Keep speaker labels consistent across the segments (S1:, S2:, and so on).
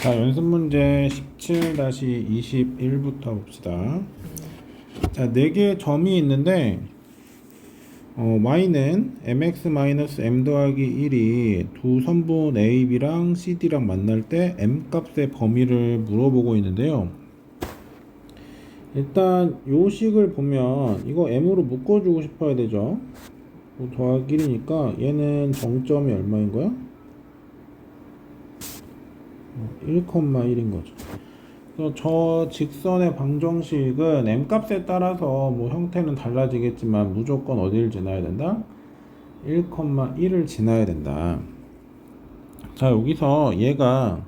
S1: 자, 연습 문제 17-21부터 봅시다. 자, 4개의 점이 있는데 y는 mx-m 더하기 1이 두 선분 AB랑 CD랑 만날 때 m 값의 범위를 물어보고 있는데요. 일단 요 식을 보면 이거 m으로 묶어주고 싶어야 되죠. 더하기 1이니까 얘는 정점이 얼마인 거야? 1,1인 거죠. 그래서 저 직선의 방정식은 m 값에 따라서 뭐 형태는 달라지겠지만 무조건 어디를 지나야 된다? 1,1을 지나야 된다. 자, 여기서 얘가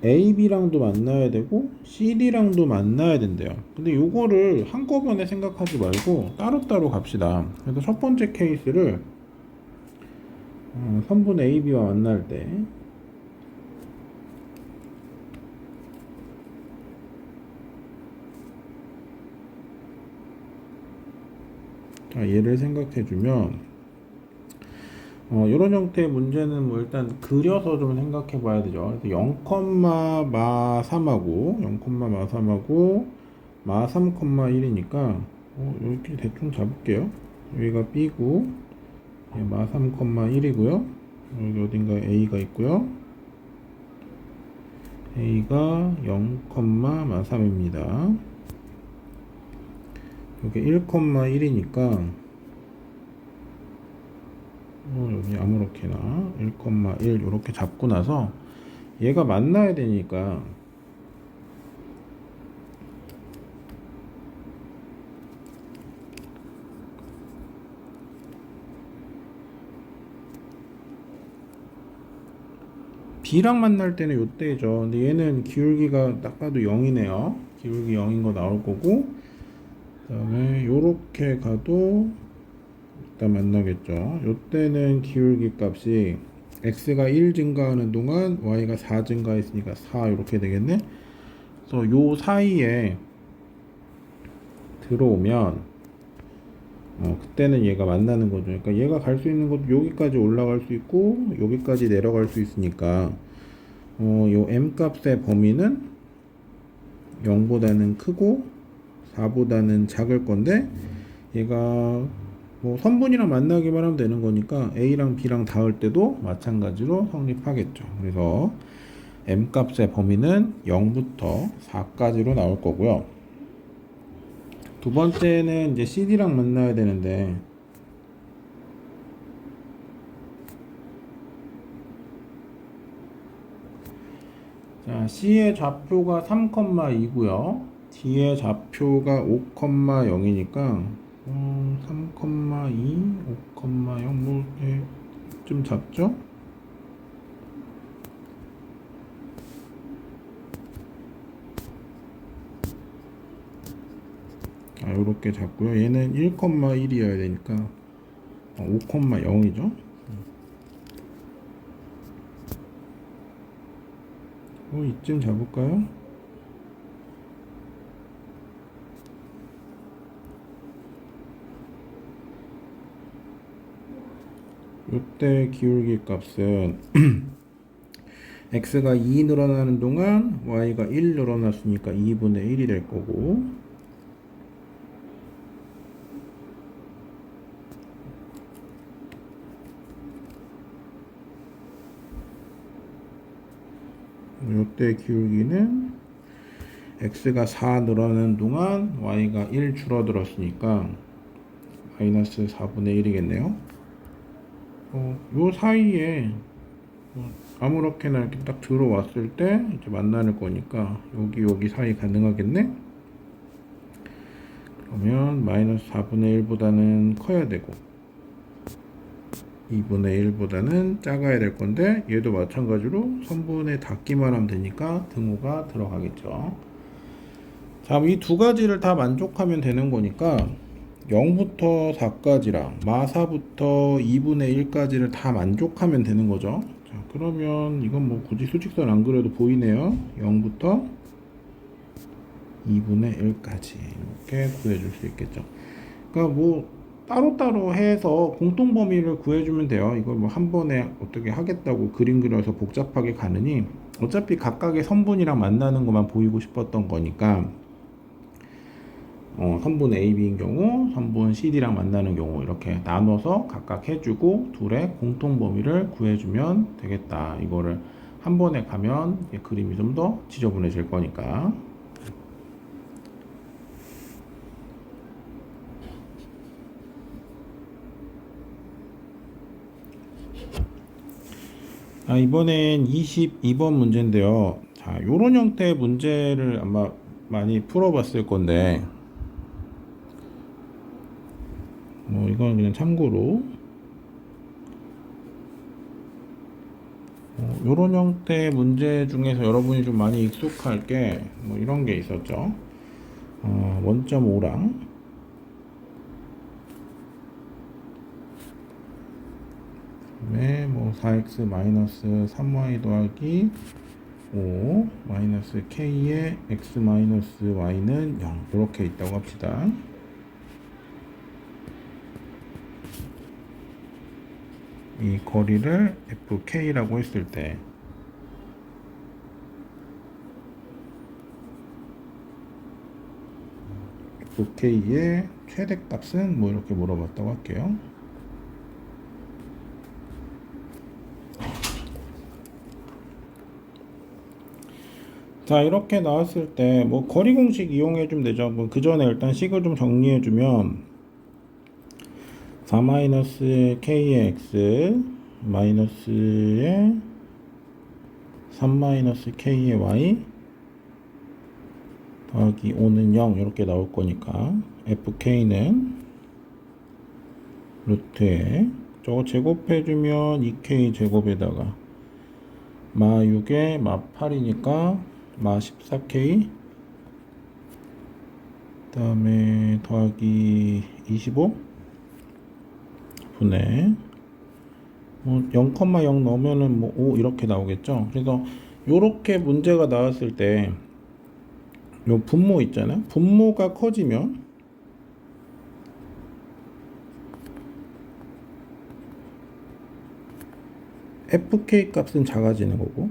S1: AB랑도 만나야 되고 CD랑도 만나야 된대요. 근데 요거를 한꺼번에 생각하지 말고 따로따로 갑시다. 그래서 첫 번째 케이스를 선분 AB와 만날 때 얘를 생각해주면 이런 형태의 문제는 뭐 일단 그려서 좀 생각해 봐야 되죠. 그래서 0,3하고 0,3하고 마 3,1이니까 이렇게 대충 잡을게요. 여기가 B고 마 3,1이고요. 여기 어딘가 A가 있고요. A가 0,3입니다. 여기 1,1이니까 여기 아무렇게나 1,1 이렇게 잡고 나서 얘가 만나야 되니까 B랑 만날 때는 요때죠. 근데 얘는 기울기가 딱 봐도 0이네요. 기울기 0인 거 나올 거고, 그 다음에 요렇게 가도 일단 만나겠죠. 요때는 기울기 값이 x가 1 증가하는 동안 y가 4 증가했으니까 4 이렇게 되겠네. 그래서 요 사이에 들어오면 그때는 얘가 만나는 거죠. 그러니까 얘가 갈 수 있는 것도 여기까지 올라갈 수 있고 여기까지 내려갈 수 있으니까 요 m 값의 범위는 0보다는 크고 4보다는 작을 건데 얘가 뭐 선분이랑 만나기만 하면 되는 거니까 A랑 B랑 닿을 때도 마찬가지로 성립하겠죠. 그래서 m 값의 범위는 0부터 4까지로 나올 거고요. 두 번째는 이제 CD랑 만나야 되는데 자, C의 좌표가 3,2고요. D의 좌표가 5,0이니까 3,2, 5,0 뭐 좀 잡죠? 요렇게 잡고요. 얘는 1,1이어야 되니까 5,0이죠. 이쯤 잡을까요? 요때 기울기 값은 x가 2 늘어나는 동안 y가 1 늘어났으니까 2분의 1이 될 거고, 요때 기울기는 x가 4 늘어나는 동안 y가 1 줄어들었으니까 마이너스 4분의 1이겠네요. 요 사이에 아무렇게나 이렇게 딱 들어왔을 때 이제 만나는 거니까 여기 사이 가능하겠네. 그러면 마이너스 4분의 1보다는 커야 되고 2분의 1보다는 작아야 될 건데 얘도 마찬가지로 선분에 닿기만 하면 되니까 등호가 들어가겠죠. 자, 이 두 가지를 다 만족하면 되는 거니까 0부터 4까지랑 마4부터 2분의 1까지를 다 만족하면 되는 거죠. 자, 그러면 이건 뭐 굳이 수직선 안 그려도 보이네요. 0부터 2분의 1까지 이렇게 구해줄 수 있겠죠. 그러니까 뭐 따로따로 해서 공통 범위를 구해주면 돼요. 이걸 뭐 한 번에 어떻게 하겠다고 그림 그려서 복잡하게 가느니 어차피 각각의 선분이랑 만나는 것만 보이고 싶었던 거니까 선분 A, B인 경우, 선분 CD랑 만나는 경우 이렇게 나눠서 각각 해주고 둘의 공통 범위를 구해주면 되겠다. 이거를 한 번에 가면 그림이 좀 더 지저분해질 거니까. 이번엔 22번 문제인데요. 자, 요런 형태의 문제를 아마 많이 풀어봤을 건데, 뭐, 이건 그냥 참고로, 요런 형태의 문제 중에서 여러분이 좀 많이 익숙할 게, 뭐, 이런 게 있었죠. 1.5랑, 뭐 4x 마이너스 3y 더하기 5 마이너스 k의 x 마이너스 y는 0 이렇게 있다고 합시다. 이 거리를 fk라고 했을 때 fk의 최대값은 뭐 이렇게 물어봤다고 할게요. 자, 이렇게 나왔을 때 뭐 거리 공식 이용해 주면 되죠. 뭐 그 전에 일단 식을 좀 정리해 주면 4-k의 x 마이너스의 3-k의 y 더하기 5는 0 이렇게 나올 거니까 fk는 루트에 저거 제곱해 주면 2k 제곱에다가 마 6에 마 8이니까 마 14k 그 다음에 더하기 25 분의 뭐 0,0 넣으면은 뭐 5 이렇게 나오겠죠. 그래서 요렇게 문제가 나왔을 때 요 분모 있잖아요. 분모가 커지면 fk 값은 작아지는 거고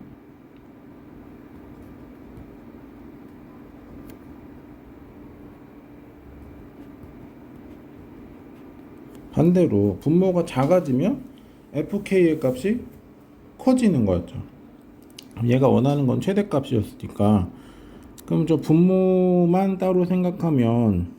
S1: 반대로 분모가 작아지면 fk의 값이 커지는 거였죠. 얘가 원하는 건 최대값이었으니까 그럼 저 분모만 따로 생각하면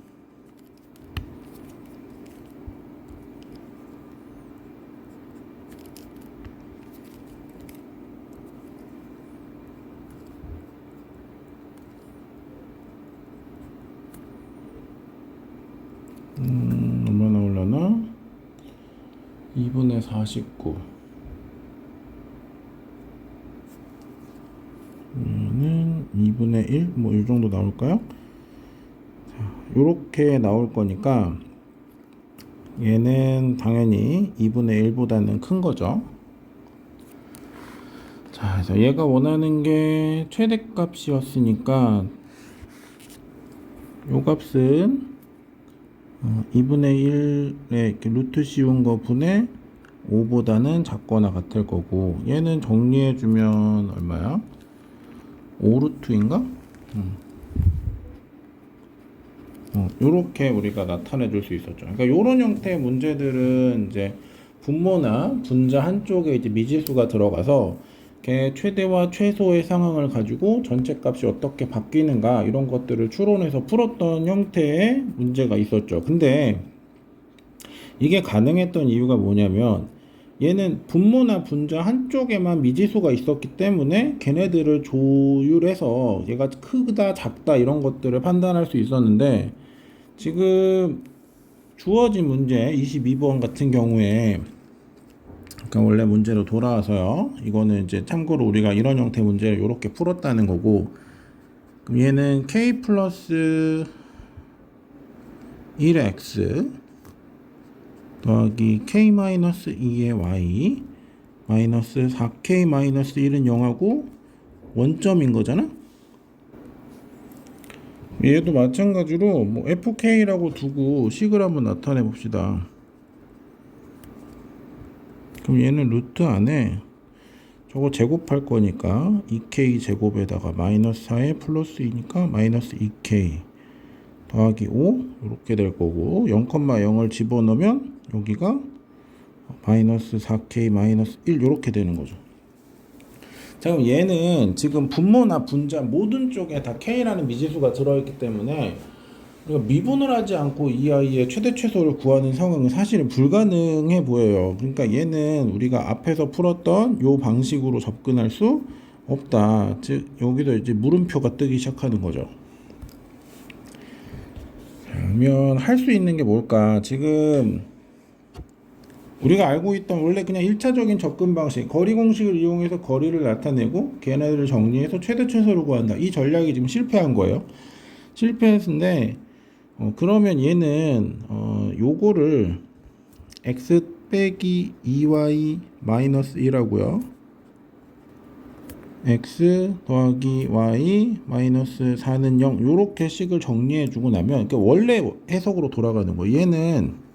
S1: 얼마 나오려나? 2분의 49 는 2분의 1? 뭐 이 정도 나올까요? 자, 요렇게 나올 거니까 얘는 당연히 2분의 1보다는 큰 거죠. 자, 그래서 얘가 원하는 게 최대값이었으니까 요 값은 2분의 1에 이렇게 루트 씌운 거 분의 5보다는 작거나 같을 거고 얘는 정리해주면 얼마야? 5루트인가? 요렇게 우리가 나타내 줄 수 있었죠. 그러니까 요런 형태의 문제들은 이제 분모나 분자 한쪽에 이제 미지수가 들어가서 걔 최대와 최소의 상황을 가지고 전체 값이 어떻게 바뀌는가 이런 것들을 추론해서 풀었던 형태의 문제가 있었죠. 근데 이게 가능했던 이유가 뭐냐면 얘는 분모나 분자 한쪽에만 미지수가 있었기 때문에 걔네들을 조율해서 얘가 크다 작다 이런 것들을 판단할 수 있었는데 지금 주어진 문제 22번 같은 경우에 그러니까 원래 문제로 돌아와서요. 이거는 이제 참고로 우리가 이런 형태 문제를 이렇게 풀었다는 거고 그럼 얘는 k 플러스 1x 더하기 k 마이너스 2의 y 마이너스 4k 마이너스 1은 0하고 원점인 거잖아. 얘도 마찬가지로 뭐 fk라고 두고 식을 한번 나타내 봅시다. 그럼 얘는 루트 안에 저거 제곱할 거니까 2k 제곱에다가 마이너스 4에 플러스 2니까 마이너스 2k 더하기 5 이렇게 될 거고 0,0을 집어넣으면 여기가 마이너스 4k 마이너스 1 이렇게 되는 거죠. 자, 그럼 얘는 지금 분모나 분자 모든 쪽에 다 k라는 미지수가 들어있기 때문에 우리가 미분을 하지 않고 이 아이의 최대 최소를 구하는 상황은 사실은 불가능해 보여요. 그러니까 얘는 우리가 앞에서 풀었던 요 방식으로 접근할 수 없다. 즉 여기도 이제 물음표가 뜨기 시작하는 거죠. 그러면 할 수 있는 게 뭘까? 지금 우리가 알고 있던 원래 그냥 1차적인 접근 방식 거리 공식을 이용해서 거리를 나타내고 걔네들을 정리해서 최대 최소를 구한다. 이 전략이 지금 실패한 거예요. 실패했는데 그러면 얘는 요거를 x 빼기 2y 마이너스 1하고요. x 더하기 y 마이너스 4는 0 요렇게 식을 정리해 주고 나면 그러니까 원래 해석으로 돌아가는 거예요. 얘는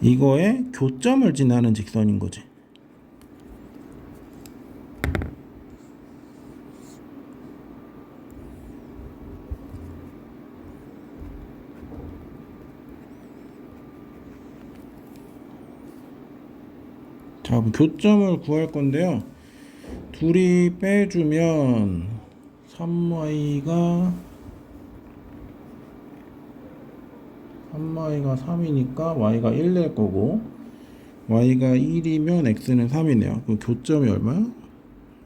S1: 이거에 교점을 지나는 직선인 거지. 자, 교점을 구할 건데요. 둘이 빼주면 3y가 3이니까 y가 1 될 거고 y가 1이면 x는 3이네요. 그 교점이 얼마야?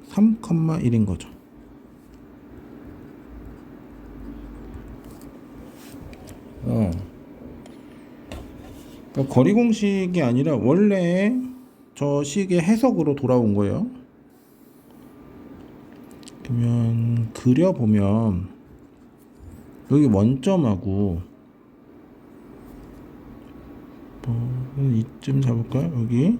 S1: 3,1인 거죠. 그러니까 거리 공식이 아니라 원래 저 식의 해석으로 돌아온 거예요. 그러면 그려보면 여기 원점하고 이쯤 잡을까요? 여기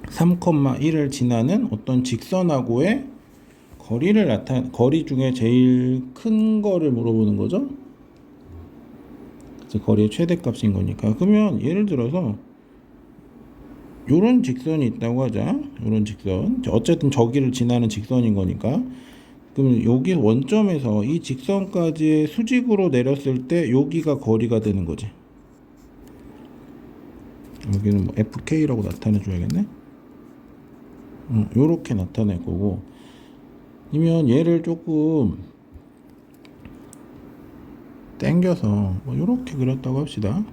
S1: 3,1을 지나는 어떤 직선하고의 거리를 거리 중에 제일 큰 거를 물어보는 거죠. 거리의 최대값인 거니까. 그러면 예를 들어서 요런 직선이 있다고 하자. 요런 직선. 어쨌든 저기를 지나는 직선인 거니까. 그러면 여기 원점에서 이 직선까지의 수직으로 내렸을 때 여기가 거리가 되는 거지. 여기는 뭐 fk라고 나타내 줘야겠네. 요렇게 나타낼 거고. 아니면 얘를 조금 당겨서 뭐 요렇게 그렸다고 합시다.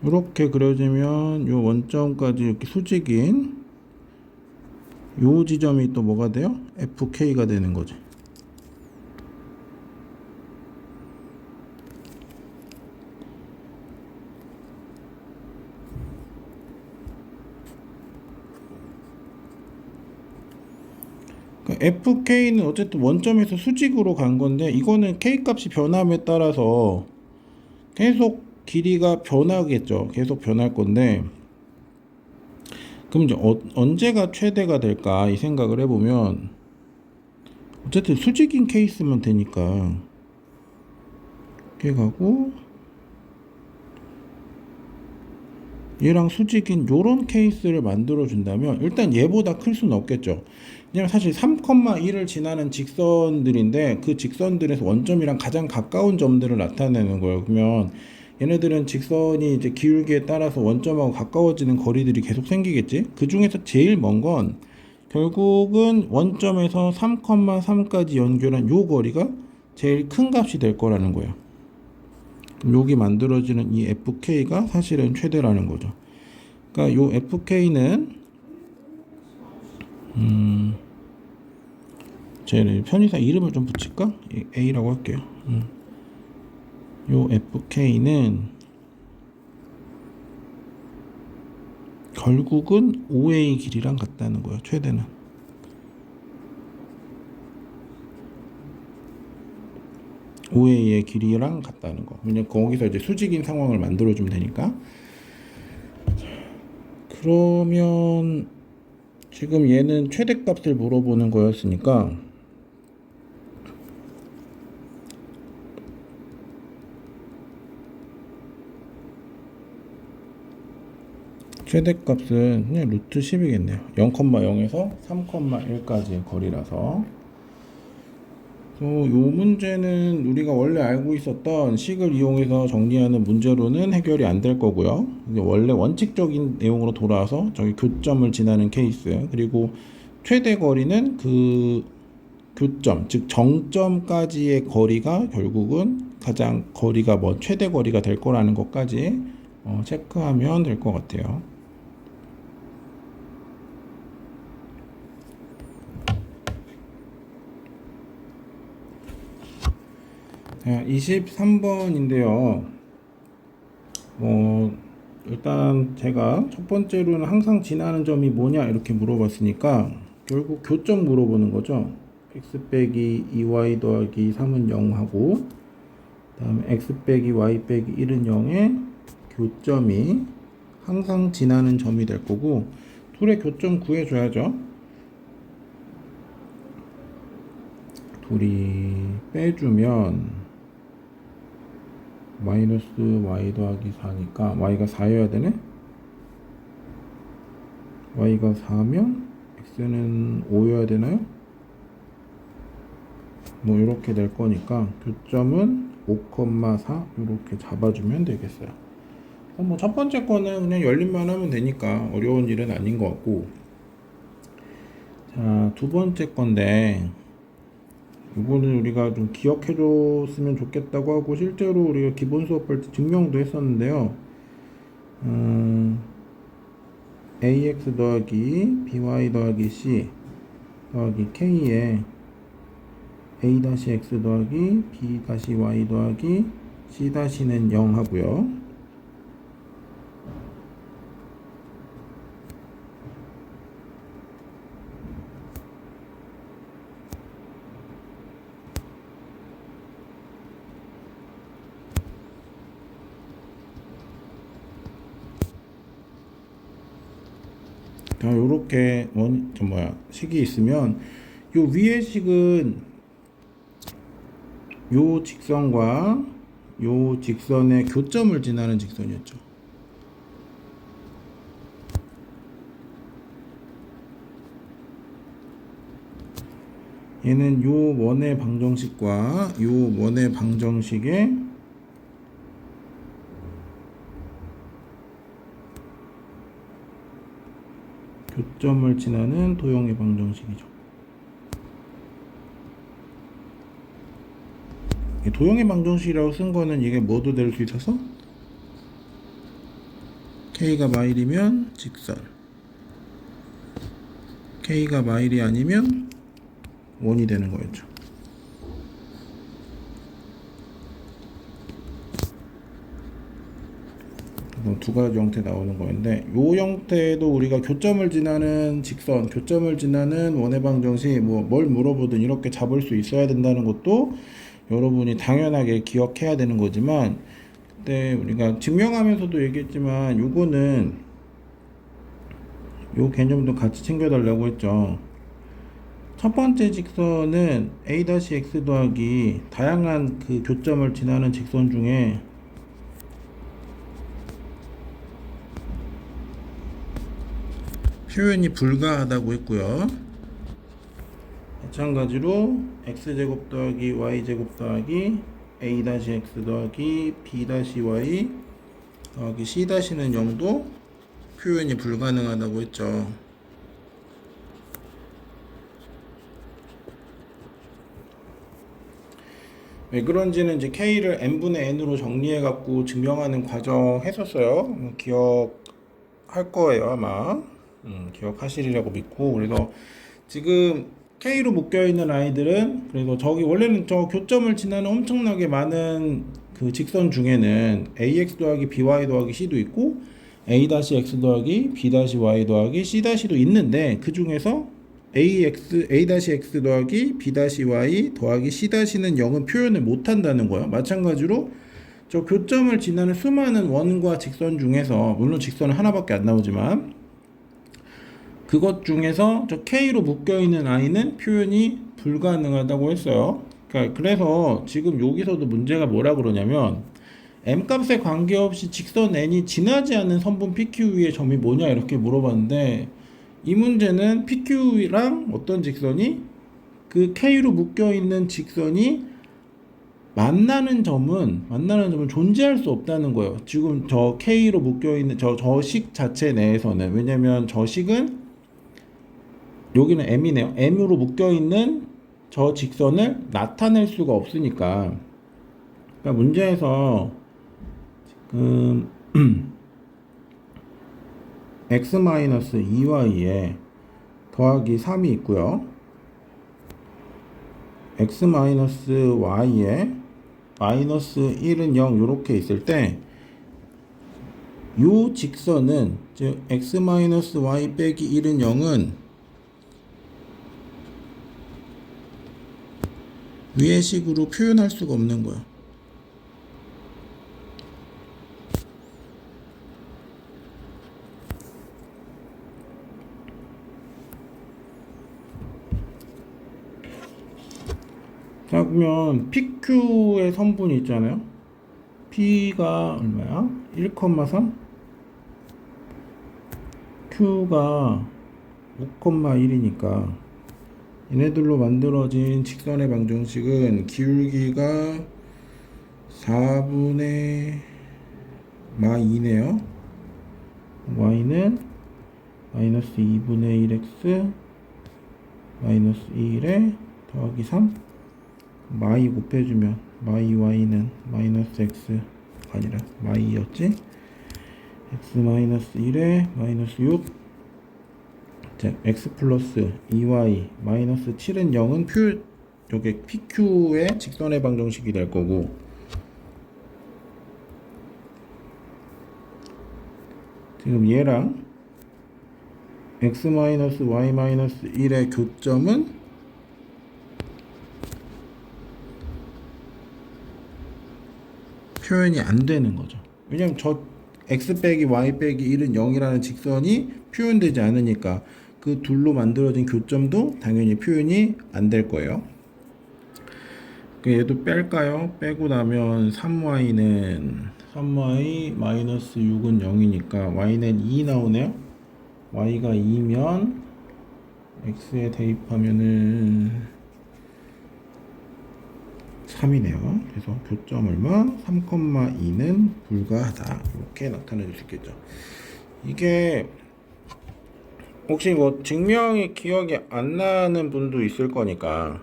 S1: 이렇게 그려지면 요 원점까지 이렇게 수직인 요 지점이 또 뭐가 돼요? FK가 되는 거지. 그러니까 FK는 어쨌든 원점에서 수직으로 간 건데 이거는 K 값이 변함에 따라서 계속 길이가 변하겠죠. 계속 변할 건데 그럼 이제 언제가 최대가 될까 이 생각을 해보면 어쨌든 수직인 케이스면 되니까 이렇게 가고 얘랑 수직인 요런 케이스를 만들어 준다면 일단 얘보다 클 수는 없겠죠. 왜냐면 사실 3,1을 지나는 직선들인데 그 직선들에서 원점이랑 가장 가까운 점들을 나타내는 거예요. 그러면 얘네들은 직선이 이제 기울기에 따라서 원점하고 가까워지는 거리들이 계속 생기겠지. 그 중에서 제일 먼 건 결국은 원점에서 3,3까지 연결한 요 거리가 제일 큰 값이 될 거라는 거예요. 여기 만들어지는 이 FK가 사실은 최대라는 거죠. 그러니까 요 FK는 제 편의상 이름을 좀 붙일까? A라고 할게요. 요 FK는 결국은 OA 길이랑 같다는 거예요. 최대는. OA의 길이랑 같다는 거. 왜냐면 거기서 이제 수직인 상황을 만들어주면 되니까. 그러면 지금 얘는 최대값을 물어보는 거였으니까 최대값은 그냥 루트 10이겠네요. 0,0에서 3,1까지의 거리라서. 요 문제는 우리가 원래 알고 있었던 식을 이용해서 정리하는 문제로는 해결이 안 될 거고요. 원래 원칙적인 내용으로 돌아와서 저기 교점을 지나는 케이스, 그리고 최대 거리는 그 교점, 즉 정점까지의 거리가 결국은 가장 거리가 최대 거리가 될 거라는 것까지 체크하면 될 것 같아요. 자, 23번인데요. 일단 제가 첫 번째로는 항상 지나는 점이 뭐냐 이렇게 물어봤으니까 결국 교점 물어보는 거죠. x 빼기 2y 더하기 3은 0하고, 그 다음에 x 빼기 y 빼기 1은 0의 교점이 항상 지나는 점이 될 거고, 둘의 교점 구해줘야죠. 둘이 빼주면 마이너스 y 더하기 4니까 y가 4여야 되네. y가 4면 x는 5여야 되나요? 뭐 이렇게 될 거니까 교점은 5,4 이렇게 잡아주면 되겠어요. 뭐 첫 번째 거는 그냥 열림만 하면 되니까 어려운 일은 아닌 것 같고, 자, 두 번째 건데 이거는 우리가 좀 기억해 줬으면 좋겠다고 하고, 실제로 우리가 기본 수업할 때 증명도 했었는데요. ax 더하기 by 더하기 c 더하기 k에 a-x 더하기 b-y 더하기 c-는 0 하고요. 요렇게 식이 있으면 요 위의 식은 요 직선과 요 직선의 교점을 지나는 직선이었죠. 얘는 요 원의 방정식과 요 원의 방정식의 교점을 지나는 도형의 방정식이죠. 도형의 방정식이라고 쓴 거는 이게 뭐도 될 수 있어서 k가 마일이면 직선, k가 마일이 아니면 원이 되는 거였죠. 두 가지 형태 나오는 거였는데, 요 형태도 우리가 교점을 지나는 직선, 교점을 지나는 원의 방정식, 뭘 물어보든 이렇게 잡을 수 있어야 된다는 것도 여러분이 당연하게 기억해야 되는 거지만, 그때 우리가 증명하면서도 얘기했지만 요거는 요 개념도 같이 챙겨달라고 했죠. 첫 번째 직선은 a-x 더하기 다양한 그 교점을 지나는 직선 중에 표현이 불가하다고 했고요. 마찬가지로 x제곱 더하기 y제곱 더하기 a-x 더하기 b-y 더하기 c-는 0도 표현이 불가능하다고 했죠. 왜 그런지는 이제 k를 n분의 n으로 정리해 갖고 증명하는 과정 했었어요. 기억할 거예요, 아마. 기억하시리라고 믿고. 그래서 지금 K로 묶여있는 아이들은, 그리고 저기 원래는 저 교점을 지나는 엄청나게 많은 그 직선 중에는 ax 더하기 by 더하기 c도 있고 a-x 더하기 b-y 더하기 c-도 있는데, 그 중에서 a-x 더하기 b-y 더하기 c-는 0은 표현을 못한다는 거예요. 마찬가지로 저 교점을 지나는 수많은 원과 직선 중에서, 물론 직선은 하나밖에 안 나오지만 그것 중에서 저 K로 묶여있는 I는 표현이 불가능하다고 했어요. 그래서 지금 여기서도 문제가 뭐라 그러냐면 m 값에 관계없이 직선 n이 지나지 않는 선분 PQ 위의 점이 뭐냐 이렇게 물어봤는데 이 문제는 PQ랑 어떤 직선이 그 K로 묶여 있는 직선이 만나는 점은 존재할 수 없다는 거예요. 지금 저 K로 묶여 있는 저식 자체 내에서는. 왜냐면 저식은 여기는 M이네요. M으로 묶여 있는 저 직선을 나타낼 수가 없으니까. 그러니까 문제에서 x-2y에 더하기 3이 있고요. x-y에 마이너스 1은 0 이렇게 있을 때 요 직선은 즉 x-y 빼기 1은 0은 위의 식으로 표현할 수가 없는 거야. 자, 그러면 PQ의 선분이 있잖아요. P가 얼마야? 1,3 Q가 5,1이니까 얘네들로 만들어진 직선의 방정식은 기울기가 4분의 마2네요. y는 마이너스 2분의 1x 마이너스 1에 더하기 3 마이 곱해주면 마이 y는 마이너스 x가 아니라 마이였지. x 마이너스 1에 마이너스 6 자, x 플러스 2y 마이너스 7은 0은 요게 PQ의 직선의 방정식이 될 거고, 지금 얘랑 x 마이너스 y 마이너스 1의 교점은 표현이 안 되는 거죠. 왜냐면 저 x 빼기 y 빼기 1은 0이라는 직선이 표현되지 않으니까 그 둘로 만들어진 교점도 당연히 표현이 안 될 거예요. 얘도 뺄까요? 빼고 나면 3y는 3y 마이너스 6은 0이니까 y는 2 나오네요. y가 2면 x에 대입하면은 3이네요. 그래서 교점 얼마? 3,2는 불가하다. 이렇게 나타낼 수 있겠죠. 이게 혹시 뭐 증명이 기억이 안 나는 분도 있을 거니까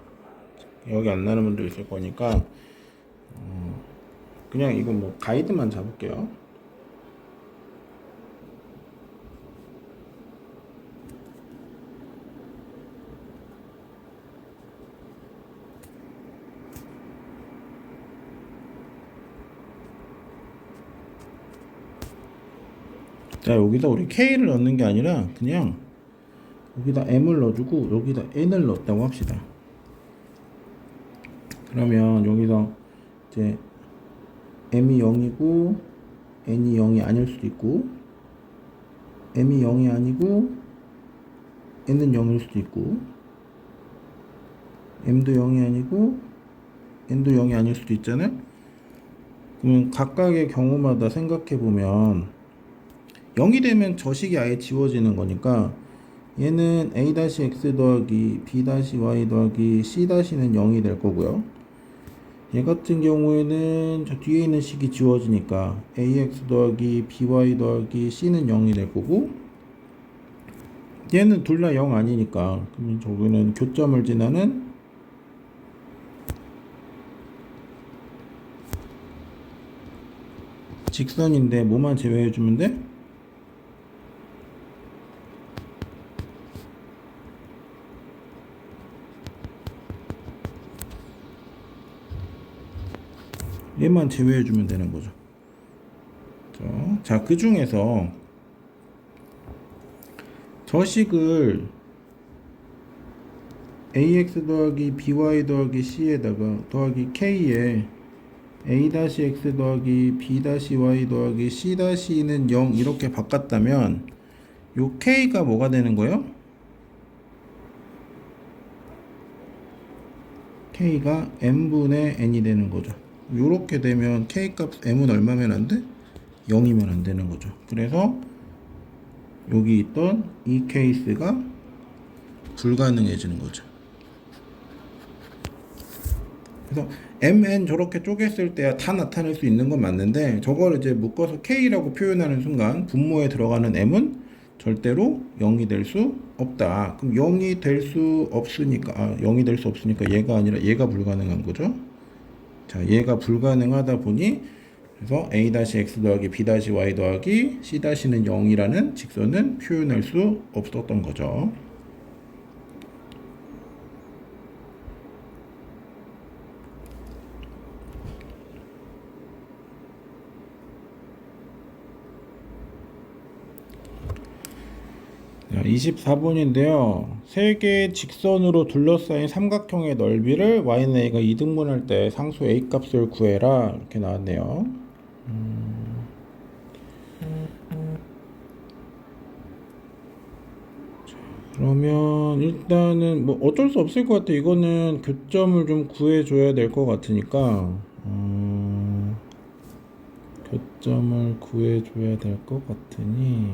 S1: 그냥 이거 뭐 가이드만 잡을게요. 자, 여기다 우리 K를 넣는 게 아니라 그냥 여기다 M을 넣어주고 여기다 N을 넣었다고 합시다. 그러면 여기서 이제 M이 0이고 N이 0이 아닐 수도 있고, M이 0이 아니고 N은 0일 수도 있고, M도 0이 아니고 N도 0이 아닐 수도 있잖아요. 그러면 각각의 경우마다 생각해보면 0이 되면 저식이 아예 지워지는 거니까 얘는 a-x 더하기 b-y 더하기 c-는 0이 될 거고요. 얘 같은 경우에는 저 뒤에 있는 식이 지워지니까 ax 더하기 by 더하기 c는 0이 될 거고, 얘는 둘 다 0 아니니까 그러면 저기는 교점을 지나는 직선인데 뭐만 제외해주면 돼? 얘만 제외해주면 되는 거죠. 자, 그 중에서 저식을 ax 더하기 by 더하기 c에다가 더하기 k에 a-x 더하기 b-y 더하기 c-는 0 이렇게 바꿨다면 요 k가 뭐가 되는 거예요? k가 n분의 n이 되는 거죠. 요렇게 되면 k 값 m은 얼마면 안 돼? 0이면 안 되는 거죠. 그래서 여기 있던 이 케이스가 불가능해지는 거죠. 그래서 mn 저렇게 쪼갰을 때야 다 나타낼 수 있는 건 맞는데, 저걸 이제 묶어서 k라고 표현하는 순간 분모에 들어가는 m은 절대로 0이 될 수 없다. 그럼 0이 될 수 없으니까, 0이 될 수 없으니까 얘가 아니라 얘가 불가능한 거죠. 자, 얘가 불가능하다 보니, 그래서 a-x 더하기 b-y 더하기 c-는 0이라는 직선은 표현할 수 없었던 거죠. 자, 24번인데요. 세 개의 직선으로 둘러싸인 삼각형의 넓이를 y는 a가 2등분할 때 상수 a 값을 구해라, 이렇게 나왔네요. 그러면 일단은 뭐 어쩔 수 없을 것 같아. 이거는 교점을 좀 구해줘야 될 것 같으니까, 교점을 구해줘야 될 것 같으니,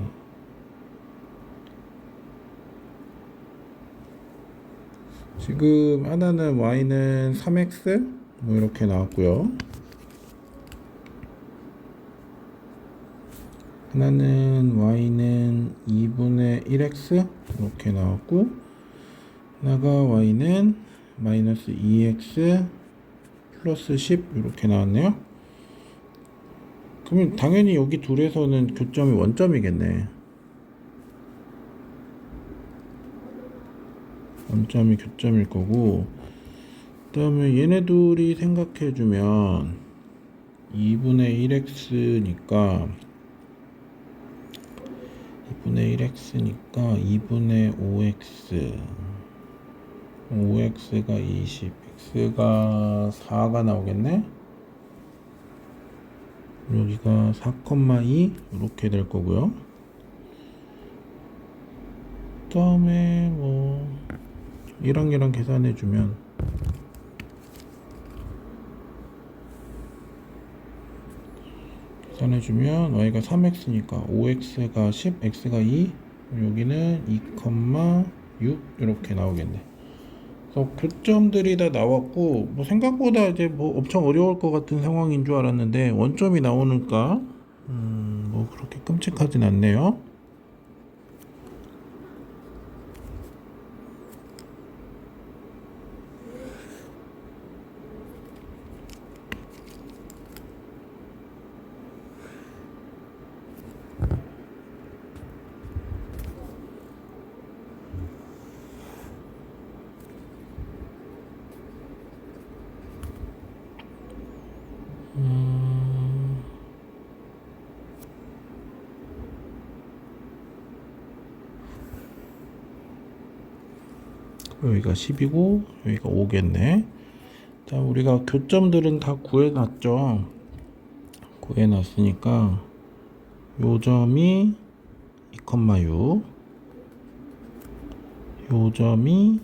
S1: 지금 하나는 y는 3x 뭐 이렇게 나왔고요. 하나는 y는 2분의 1x 이렇게 나왔고, 하나가 y는 마이너스 2x 플러스 10 이렇게 나왔네요. 그러면 당연히 여기 둘에서는 교점이 원점이겠네. 원점이 교점일 거고, 그 다음에 얘네 둘이 생각해주면 2분의 1x니까 2분의 5x 5x가 20, x가 4가 나오겠네. 여기가 4,2 이렇게 될 거고요. 그 다음에 뭐 얘랑 계산해주면 y가 3x니까 5x가 10, x가 2, 여기는 2,6 이렇게 나오겠네. 그래서 교점들이 다 나왔고, 뭐 생각보다 이제 뭐 엄청 어려울 것 같은 상황인 줄 알았는데 원점이 나오니까 뭐 그렇게 끔찍하진 않네요. 여기가 10이고 여기가 5겠네. 자, 우리가 교점들은 다 구해놨죠. 구해놨으니까 요 점이 2,6, 요 점이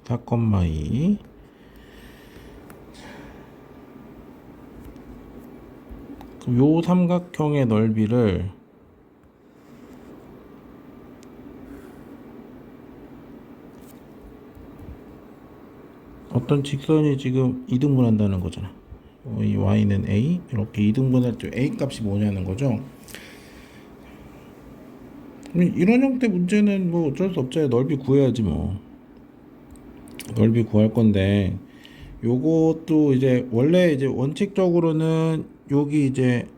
S1: 4,2. 요 삼각형의 넓이를 어떤 직선이 지금 2등분 한다는 거잖아. 이 y는 a 이렇게 2등분할 때 a 값이 뭐냐는 거죠. 이런 형태 문제는 뭐 어쩔 수 없잖아요. 넓이 구해야지 뭐. 넓이 구할 건데, 요것도 이제 원래 이제 원칙적으로는 여기 이제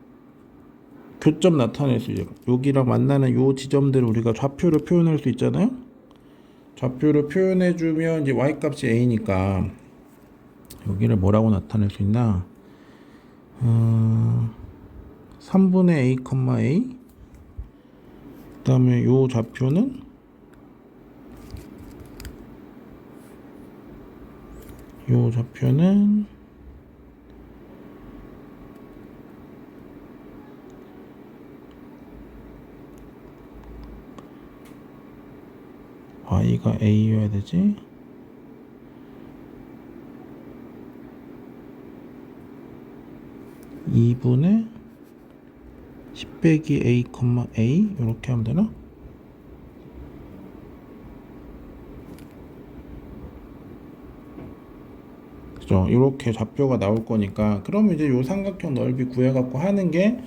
S1: 교점 나타낼 수 있죠. 여기랑 만나는 요 지점들을 우리가 좌표로 표현할 수 있잖아요. 좌표로 표현해주면 이제 y 값이 a니까 여기를 뭐라고 나타낼 수 있나? 3분의 a, a. 그 다음에 요 좌표는 y가 a여야 되지. 2분의 10 빼기 a, a 이렇게 하면 되나? 그죠? 이렇게 좌표가 나올 거니까 그러면 이제 요 삼각형 넓이 구해갖고 하는 게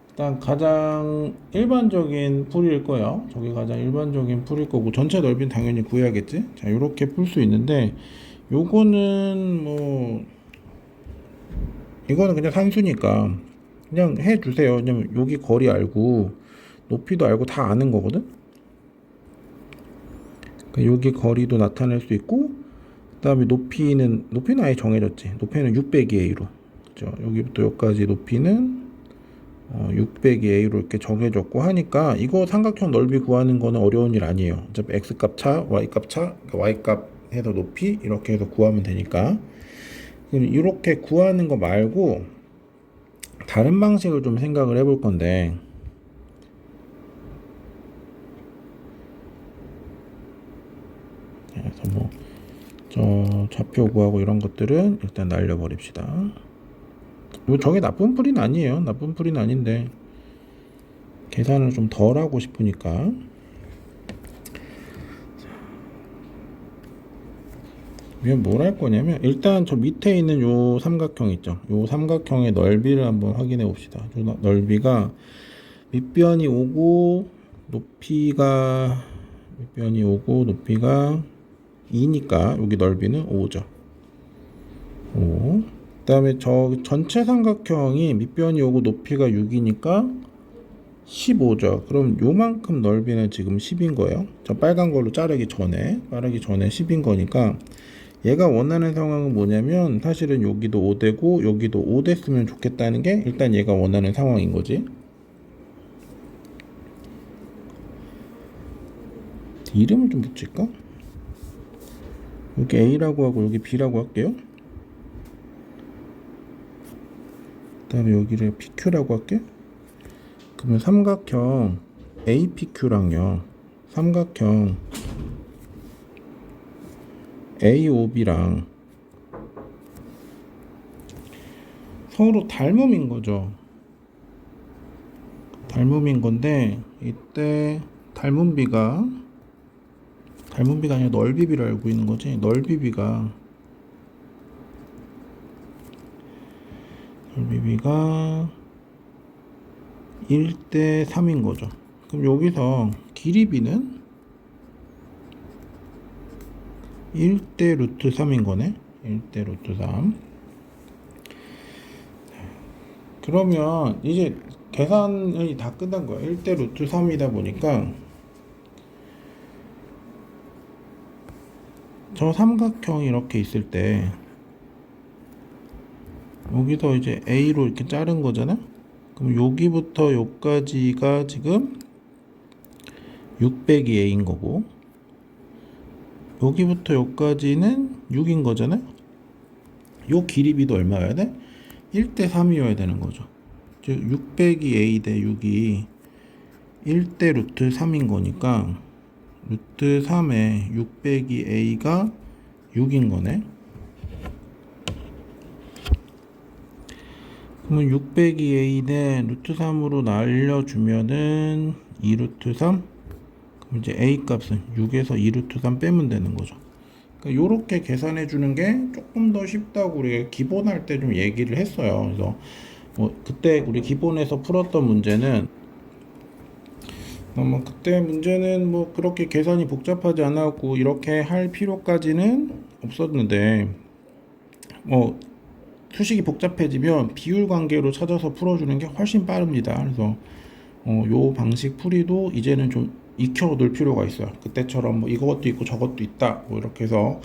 S1: 일단 가장 일반적인 풀이일 거예요. 저게 가장 일반적인 풀일 거고 전체 넓이는 당연히 구해야겠지. 자, 이렇게 풀 수 있는데 요거는 뭐 이거는 그냥 산수니까 그냥 해주세요. 왜냐면 여기 거리 알고 높이도 알고 다 아는 거거든. 그러니까 여기 거리도 나타낼 수 있고 그 다음에 높이는 아예 정해졌지. 높이는 600A로 그죠? 여기부터 여기까지 높이는 600A로 이렇게 정해졌고 하니까 이거 삼각형 넓이 구하는 거는 어려운 일 아니에요. 어차피 X값 차, Y값 차, Y값 해서 높이 이렇게 해서 구하면 되니까 이렇게 구하는 거 말고 다른 방식을 좀 생각을 해볼 건데 그래서 뭐 저 좌표 구하고 이런 것들은 일단 날려버립시다. 저게 나쁜 풀이는 아니에요. 나쁜 풀이는 아닌데 계산을 좀 덜 하고 싶으니까 이건 뭘 할 거냐면 일단 저 밑에 있는 요 삼각형 있죠. 요 삼각형의 넓이를 한번 확인해 봅시다. 넓이가 밑변이 5고 높이가 2니까 여기 넓이는 5죠. 5. 그다음에 저 전체 삼각형이 밑변이 5고 높이가 6이니까 15죠. 그럼 요만큼 넓이는 지금 10인 거예요. 저 빨간 걸로 자르기 전에 10인 거니까 얘가 원하는 상황은 뭐냐면 사실은 여기도 5대고 여기도 5 됐으면 좋겠다는 게 일단 얘가 원하는 상황인 거지. 이름을 좀 붙일까? 여기 A라고 하고 여기 B라고 할게요. 그 다음에 여기를 PQ라고 할게. 그러면 삼각형 APQ랑요 삼각형 AOB랑 서로 닮음인 거죠. 닮음인 건데 이때 닮음비가 아니라 넓이비를 알고 있는 거지. 넓이비가 1대 3인 거죠. 그럼 여기서 길이비는 1대 루트 3인 거네. 1대 루트 3. 그러면 이제 계산이 다 끝난 거야. 1대 루트 3이다 보니까 저 삼각형이 이렇게 있을 때 여기서 이제 A로 이렇게 자른 거잖아. 그럼 여기부터 여기까지가 지금 600이 A인 거고 여기부터 여기까지는 6인 거잖아요. 요 길이비도 얼마여야 돼? 1대 3이어야 되는 거죠. 즉 600이 A 대 6이 1대 루트 3인 거니까 루트 3에 600이 A가 6인 거네. 그러면 600이 A 대 루트 3으로 날려주면은 2 루트 3? 그럼 이제 A 값은 6에서 2 루트 3 빼면 되는 거죠. 그러니까 요렇게 계산해 주는 게 조금 더 쉽다고 우리가 기본할 때 좀 얘기를 했어요. 그래서 뭐 그때 우리 기본에서 풀었던 문제는 그때 문제는 뭐 그렇게 계산이 복잡하지 않았고 이렇게 할 필요까지는 없었는데 뭐 수식이 복잡해지면 비율 관계로 찾아서 풀어주는 게 훨씬 빠릅니다. 그래서 요 방식 풀이도 이제는 좀 익혀둘 필요가 있어요. 그때처럼 뭐 이것도 있고 저것도 있다 뭐 이렇게 해서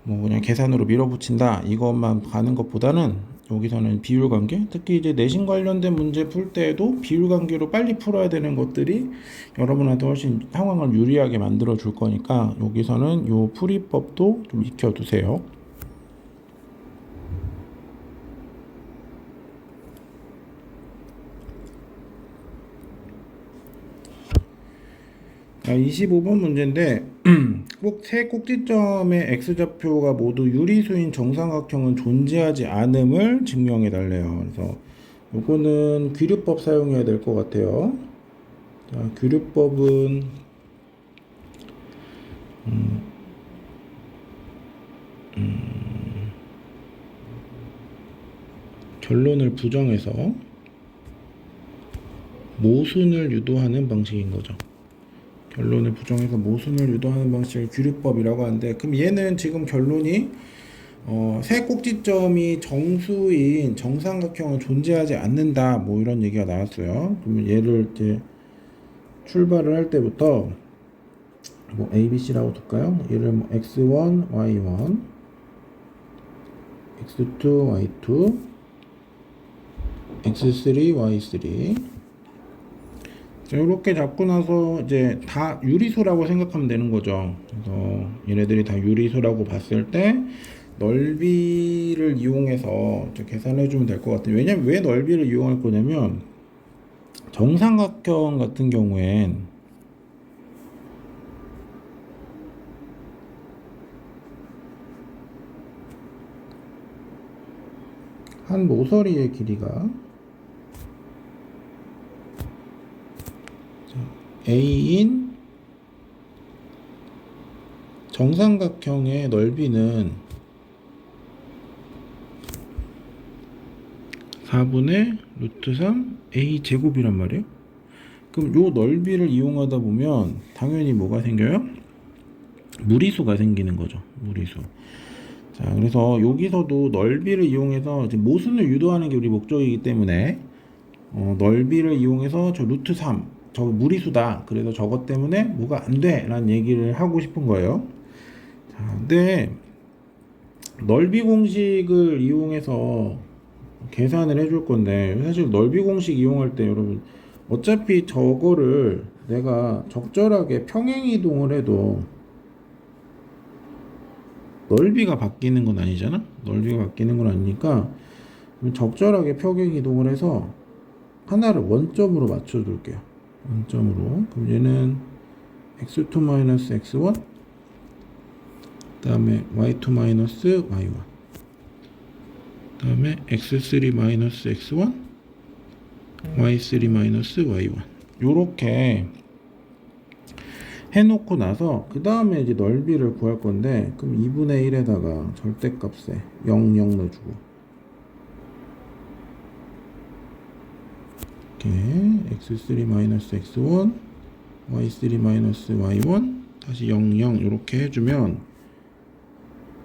S1: 뭐 그냥 계산으로 밀어붙인다 이것만 가는 것보다는 여기서는 비율 관계, 특히 이제 내신 관련된 문제 풀 때에도 비율 관계로 빨리 풀어야 되는 것들이 여러분한테 훨씬 상황을 유리하게 만들어 줄 거니까 여기서는 요 풀이법도 좀 익혀두세요. 자, 25번 문제인데 꼭 세 꼭지점의 x좌표가 모두 유리수인 정삼각형은 존재하지 않음을 증명해 달래요. 그래서 요거는 귀류법 사용해야 될 것 같아요. 자, 귀류법은 결론을 부정해서 모순을 유도하는 방식인 거죠. 결론을 부정해서 모순을 유도하는 방식을 귀류법이라고 하는데, 그럼 얘는 지금 결론이 세 꼭지점이 정수인 정삼각형은 존재하지 않는다, 뭐 이런 얘기가 나왔어요. 그러면 얘를 이제 출발을 할 때부터 뭐 ABC라고 둘까요? 얘를 뭐 X1, Y1, X2, Y2, X3, Y3. 자, 이렇게 잡고 나서 이제 다 유리수라고 생각하면 되는 거죠. 그래서 얘네들이 다 유리수라고 봤을 때 넓이를 이용해서 계산해 주면 될 것 같아요. 왜냐면 왜 넓이를 이용할 거냐면 정삼각형 같은 경우엔 한 모서리의 길이가 A인 정삼각형의 넓이는 4분의 루트 3 A 제곱이란 말이에요. 그럼 요 넓이를 이용하다 보면 당연히 뭐가 생겨요? 무리수가 생기는 거죠. 무리수. 자, 그래서 여기서도 넓이를 이용해서 이제 모순을 유도하는 게 우리 목적이기 때문에 넓이를 이용해서 저 루트 3 저거 무리수다. 그래서 저것 때문에 뭐가 안 돼 라는 얘기를 하고 싶은 거예요. 자, 근데 넓이 공식을 이용해서 계산을 해줄 건데, 사실 넓이 공식 이용할 때 여러분 어차피 저거를 내가 적절하게 평행 이동을 해도 넓이가 바뀌는 건 아니잖아. 넓이가 바뀌는 건 아니니까 적절하게 평행 이동을 해서 하나를 원점으로 맞춰 둘게요. 원점으로. 그럼 얘는 x2-x1, 그 다음에 y2-y1, 그 다음에 x3-x1, y3-y1 요렇게 해놓고 나서 그 다음에 이제 넓이를 구할 건데, 그럼 2분의 1에다가 절대값에 0, 0 넣어주고, 이렇게 x3-x1, y3-y1 다시 0, 0 이렇게 해주면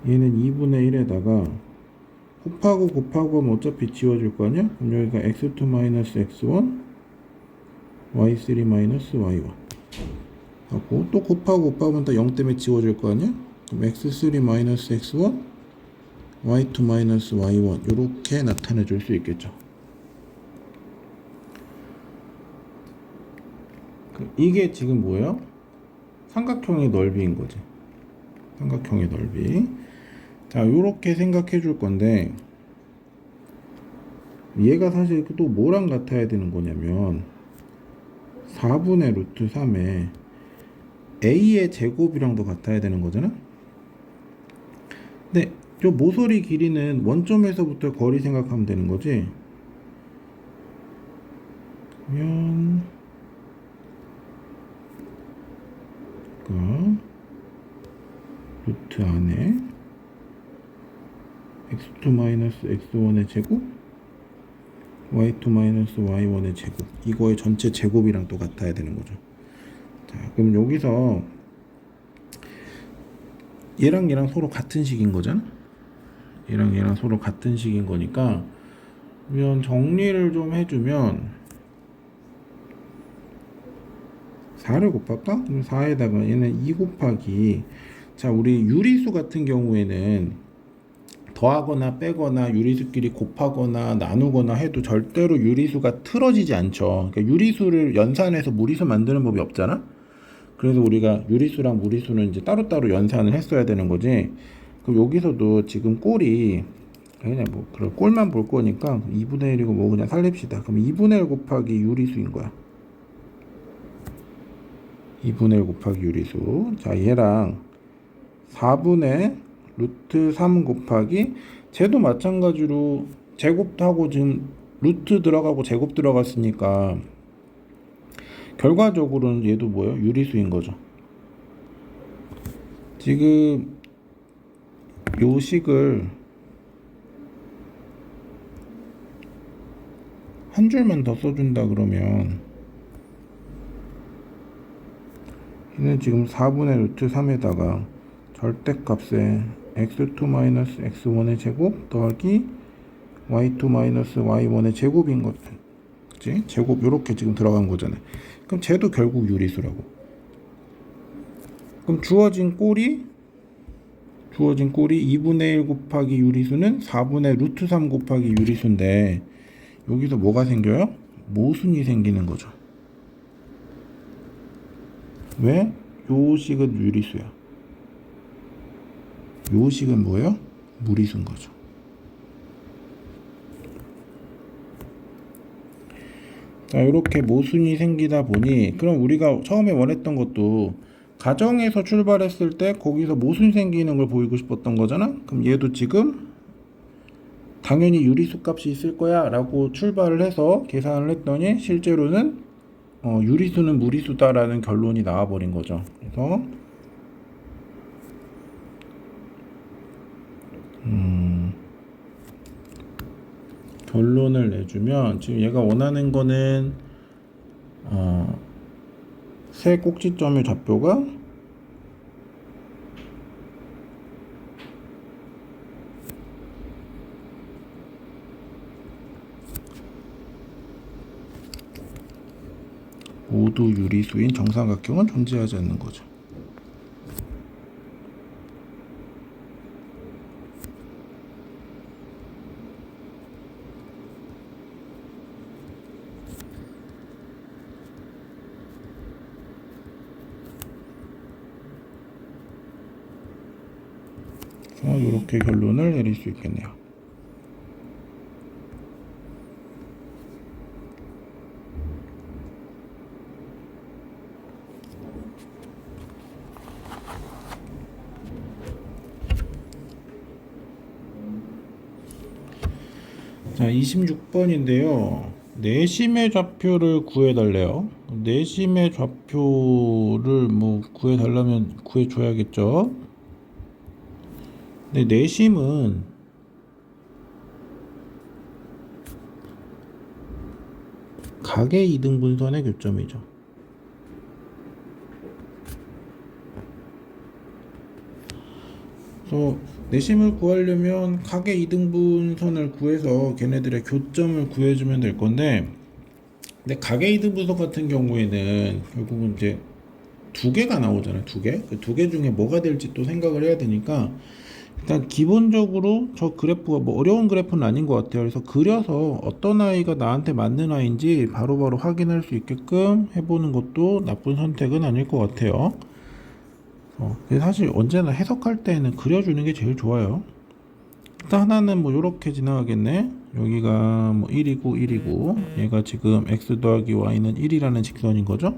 S1: 얘는 2분의 1에다가 곱하고 하면 어차피 지워질 거 아니야? 그럼 여기가 x2-x1, y3-y1 하고, 또 곱하고 하면 다 0 때문에 지워질 거 아니야? 그럼 x3-x1, y2-y1 이렇게 나타내 줄 수 있겠죠. 이게 지금 뭐예요? 삼각형의 넓이인 거지. 삼각형의 넓이. 자, 요렇게 생각해 줄 건데, 얘가 사실 또 뭐랑 같아야 되는 거냐면 4분의 루트 3에 A의 제곱이랑도 같아야 되는 거잖아. 근데 저 모서리 길이는 원점에서부터 거리 생각하면 되는 거지. 그러면 루트 안에 x2-x1의 제곱, y2-y1의 제곱, 이거의 전체 제곱이랑 또 같아야 되는 거죠. 자, 그럼 여기서 얘랑 서로 같은 식인 거잖아. 얘랑 서로 같은 식인 거니까, 그러면 정리를 좀 해주면 4를 곱할까? 그럼 4에다가 얘는 2 곱하기, 자, 우리 유리수 같은 경우에는 더하거나 빼거나 유리수끼리 곱하거나 나누거나 해도 절대로 유리수가 틀어지지 않죠. 그러니까 유리수를 연산해서 무리수 만드는 법이 없잖아. 그래서 우리가 유리수랑 무리수는 이제 따로따로 연산을 했어야 되는 거지. 그럼 여기서도 지금 꼴이 그냥 뭐 그런 꼴만 볼 거니까 2분의 1이고 뭐 그냥 살립시다. 그럼 2분의 1 곱하기 유리수인 거야. 2분의 1 곱하기 유리수. 자, 얘랑 4분의 루트 3 곱하기, 쟤도 마찬가지로 제곱하고 지금 루트 들어가고 제곱 들어갔으니까 결과적으로는 얘도 뭐예요? 유리수인 거죠. 지금 요 식을 한 줄만 더 써준다 그러면 얘는 지금 4분의 루트 3에다가 절대값에 x2 x1의 제곱 더하기 y2 y1의 제곱인 것, 그치? 제곱 요렇게 지금 들어간 거잖아요. 그럼 쟤도 결국 유리수라고. 그럼 주어진 꼴이 2분의 1 곱하기 유리수는 4분의 루트 3 곱하기 유리수인데, 여기서 뭐가 생겨요? 모순이 생기는 거죠. 왜? 요 식은 유리수야. 요 식은 뭐예요? 무리수인 거죠. 자, 이렇게 모순이 생기다 보니, 그럼 우리가 처음에 원했던 것도 가정에서 출발했을 때 거기서 모순 생기는 걸 보이고 싶었던 거잖아? 그럼 얘도 지금 당연히 유리수 값이 있을 거야 라고 출발을 해서 계산을 했더니 실제로는 유리수는 무리수다 라는 결론이 나와버린 거죠. 그래서 결론을 내주면, 지금 얘가 원하는 거는 세 꼭지점의 좌표가 모두 유리수인 정삼각형은 존재하지 않는 거죠. 이렇게 결론을 내릴 수 있겠네요. 자, 26번인데요. 내심의 좌표를 구해달래요. 내심의 좌표를 뭐 구해달라면 구해줘야겠죠. 근데 내심은 각의 이등분선의 교점이죠. 그래서 내심을 구하려면 각의 이등분선을 구해서 걔네들의 교점을 구해주면 될 건데, 근데 각의 이등분선 같은 경우에는 결국은 이제 두 개가 나오잖아요. 두 개. 그 두 개 중에 뭐가 될지 또 생각을 해야 되니까, 일단 기본적으로 저 그래프가 뭐 어려운 그래프는 아닌 것 같아요. 그래서 그려서 어떤 아이가 나한테 맞는 아이인지 바로바로 확인할 수 있게끔 해보는 것도 나쁜 선택은 아닐 것 같아요. 근데 사실 언제나 해석할 때는 그려주는 게 제일 좋아요. 일단 하나는 뭐 요렇게 지나가겠네. 여기가 뭐 1이고 얘가 지금 x 더하기 y는 1이라는 직선인 거죠.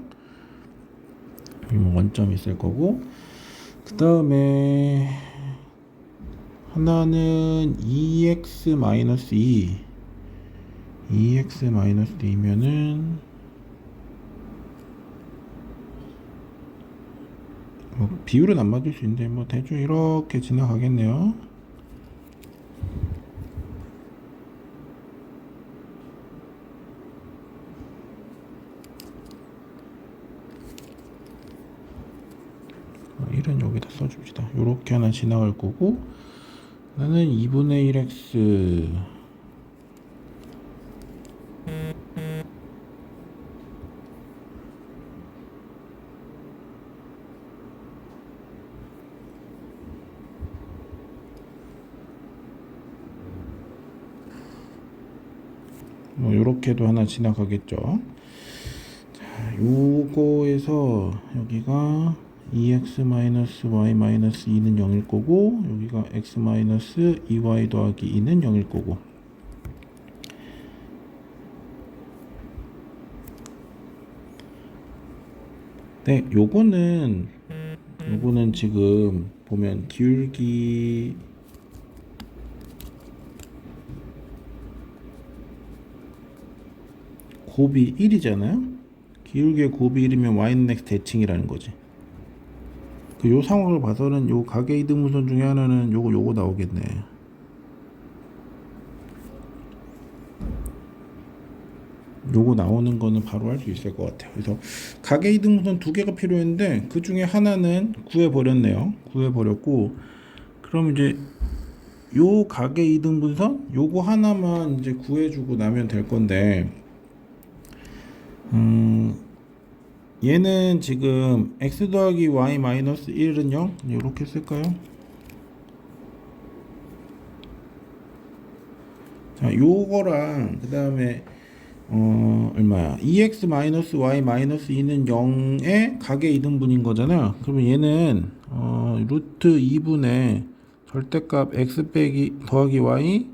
S1: 원점이 있을 거고, 그 다음에 하나는 2x-2 2x-2면은 비율은 안 맞을 수 있는데 뭐 대충 이렇게 지나가겠네요. 일은 여기다 써줍시다. 요렇게 하나 지나갈 거고, 나는 2분의 1x 뭐 요렇게도 하나 지나가겠죠. 자, 요거에서 여기가 2x-y-2는 0일 거고, 여기가 x-2y 더하기 2는 0일 거고, 네, 요거는 지금 보면 기울기 곱이 1이잖아요. 기울기의 곱이 1이면 y는 x 대칭이라는 거지. 요 상황을 봐서는 요 가계 이등분선 중에 하나는 요거 나오겠네. 요거 나오는 거는 바로 할 수 있을 것 같아요. 그래서 가계 이등분선 두 개가 필요했는데 그 중에 하나는 구해버렸네요. 구해버렸고, 그럼 이제 요 가계 이등분선 요거 하나만 이제 구해주고 나면 될 건데, 얘는 지금 x 더하기 y 마이너스 1은 0 이렇게 쓸까요? 자, 요거랑 그 다음에 얼마야? 2x 마이너스 y 마이너스 2는 0의 가계 이등분인 거잖아. 그러면 얘는 루트 2분의 절대값 x 빼기 더하기 y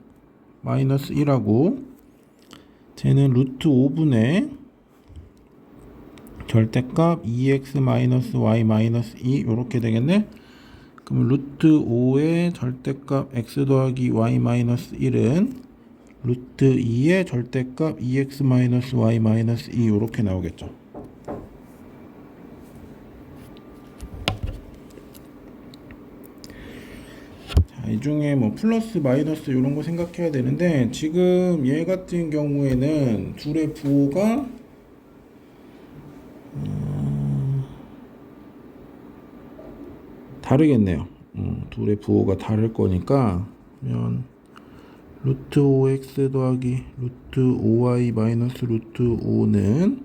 S1: 마이너스 1하고, 쟤는 루트 5분의 절대값 2x 마이너스 y 마이너스 2 요렇게 되겠네. 그럼 루트 5의 절대값 x 더하기 y 마이너스 1은 루트 2의 절대값 2x 마이너스 y 마이너스 2 요렇게 나오겠죠. 자, 이 중에 뭐 플러스 마이너스 요런 거 생각해야 되는데, 지금 얘 같은 경우에는 둘의 부호가 다르겠네요. 둘의 부호가 다를 거니까, 그러면 루트 5x 더하기 루트 5y 마이너스 루트 5는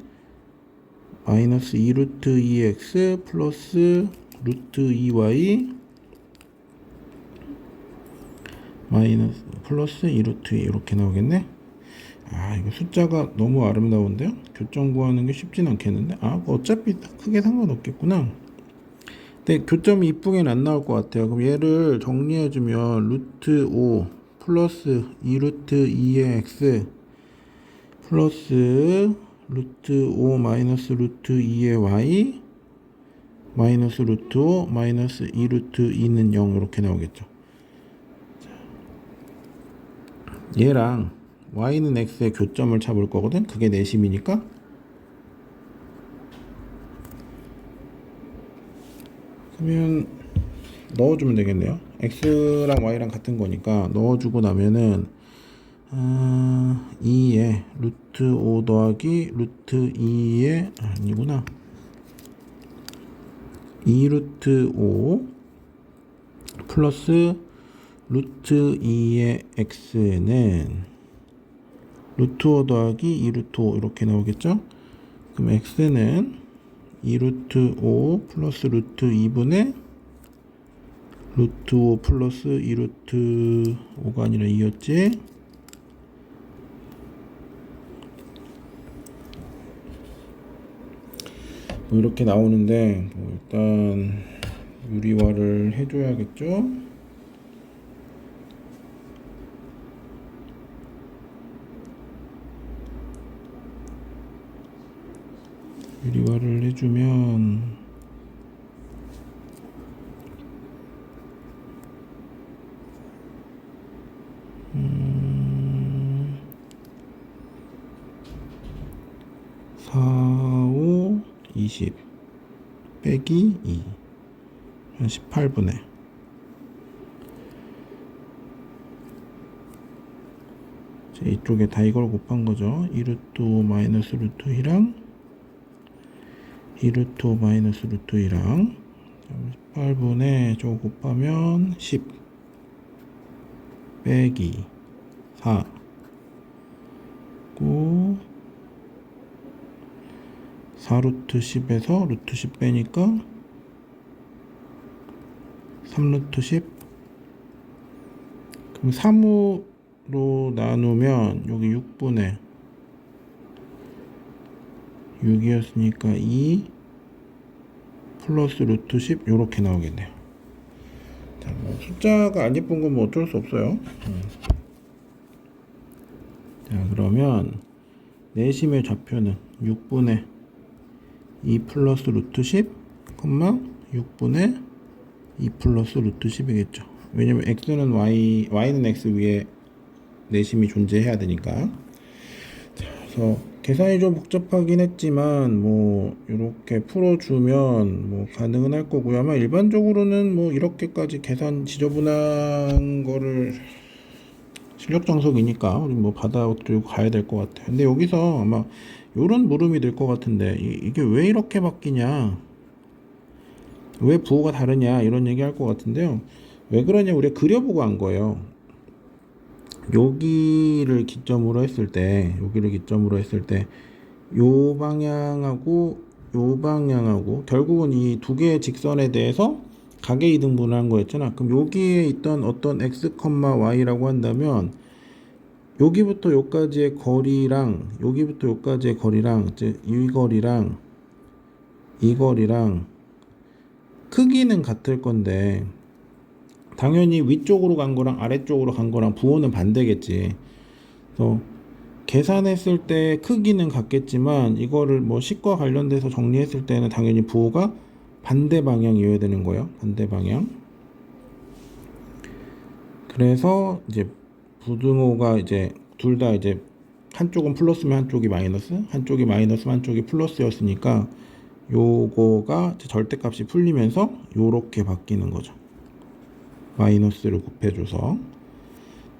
S1: 마이너스 2 루트 2x 플러스 루트 2y 마이너스 플러스 2 루트 2 이렇게 나오겠네. 아, 이거 숫자가 너무 아름다운데요? 교점 구하는 게 쉽진 않겠는데? 어차피 크게 상관없겠구나. 근데 교점이 이쁘게는 안 나올 것 같아요. 그럼 얘를 정리해주면 루트 5 플러스 2 루트 2의 x 플러스 루트 5 마이너스 루트 2의 y 마이너스 루트 5 마이너스 2 루트 2는 0 이렇게 나오겠죠. 얘랑 y는 x의 교점을 잡을 거거든. 그게 내심이니까. 그러면 넣어주면 되겠네요. x랑 y랑 같은 거니까 넣어주고 나면은 2에 루트 5 더하기 루트 2에 아니구나 2 루트 5 플러스 루트 2의 x는 루트 5 더하기 2 루트 5 이렇게 나오겠죠. 그럼 x는 2 루트 5 플러스 루트 2분의 루트 5 플러스 2 루트 5가 아니라 2였지. 뭐 이렇게 나오는데, 일단 유리화를 해줘야겠죠. 유리화를 해주면 4, 5, 20 빼기 2 한 18분의 이쪽에 다 이걸 곱한 거죠. 2 루트 5 마이너스 루트 2랑 2 루트 5 마이너스 루트 2랑 18분의 저거 곱하면 10 빼기 4 고 4 루트 10에서 루트 10 빼니까 3 루트 10. 그럼 3으로 나누면 여기 6분의 6이었으니까 2 플러스 루트 10 요렇게 나오겠네요. 자, 뭐 숫자가 안 예쁜 건 뭐 어쩔 수 없어요. 자, 그러면 내심의 좌표는 6분의 2 플러스 루트 10, 6분의 2 플러스 루트 10이겠죠. 왜냐면 x는 y는 x 위에 내심이 존재해야 되니까. 자, 그래서 계산이 좀 복잡하긴 했지만 뭐 이렇게 풀어주면 뭐 가능은 할 거고요. 아마 일반적으로는 뭐 이렇게까지 계산 지저분한 거를 실력 장석이니까 우리 뭐 받아들이고 가야 될 것 같아요. 근데 여기서 아마 요런 물음이 될 것 같은데 이게 왜 이렇게 바뀌냐, 왜 부호가 다르냐 이런 얘기 할 것 같은데요. 왜 그러냐, 우리가 그려보고 한 거예요. 여기를 기점으로 했을 때 요 방향하고 요 방향하고 결국은 이 두 개의 직선에 대해서 가계 이등분을 한 거였잖아. 그럼 여기에 있던 어떤 x, y라고 한다면 여기부터 여기까지의 거리랑 여기부터 여기까지의 거리랑 즉 이 거리랑 이 거리랑 크기는 같을 건데 당연히 위쪽으로 간 거랑 아래쪽으로 간 거랑 부호는 반대겠지. 그래서 계산했을 때 크기는 같겠지만 이거를 뭐 식과 관련돼서 정리했을 때는 당연히 부호가 반대 방향이어야 되는 거예요. 반대 방향. 그래서 이제 부등호가 이제 둘 다 이제 한쪽은 플러스면 한쪽이 마이너스, 한쪽이 마이너스면 한쪽이 플러스였으니까 요거가 절대값이 풀리면서 요렇게 바뀌는 거죠. 마이너스를 곱해줘서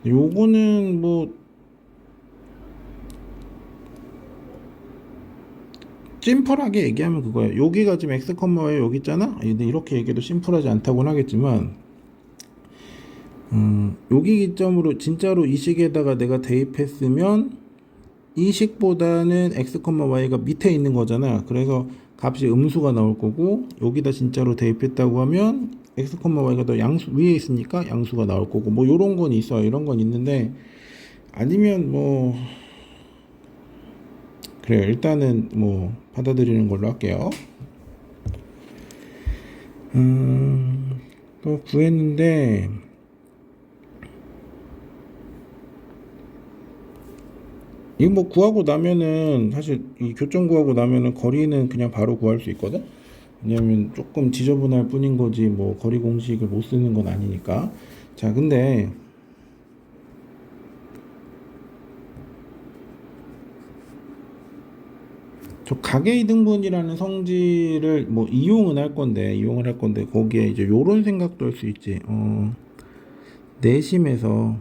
S1: 요거는 뭐 심플하게 얘기하면 그거예요. 여기가 지금 x, y 여기 있잖아. 근데 이렇게 얘기해도 심플하지 않다고는 하겠지만 여기 기점으로 진짜로 이 식에다가 내가 대입했으면 이 식보다는 x, y가 밑에 있는 거잖아. 그래서 값이 음수가 나올 거고 여기다 진짜로 대입했다고 하면 x, y가 더 양수 위에 있으니까 양수가 나올 거고 뭐 요런 건 있어요. 이런 건 있는데 아니면 뭐 그래요. 일단은 뭐 받아들이는 걸로 할게요. 또 구했는데 이거 뭐 구하고 나면은 사실 이 교점 구하고 나면은 거리는 그냥 바로 구할 수 있거든. 왜냐면 조금 지저분할 뿐인 거지 뭐 거리 공식을 못 쓰는 건 아니니까. 자, 근데 저 가계이등분이라는 성질을 뭐 이용을 할 건데 거기에 이제 요런 생각도 할 수 있지. 내심에서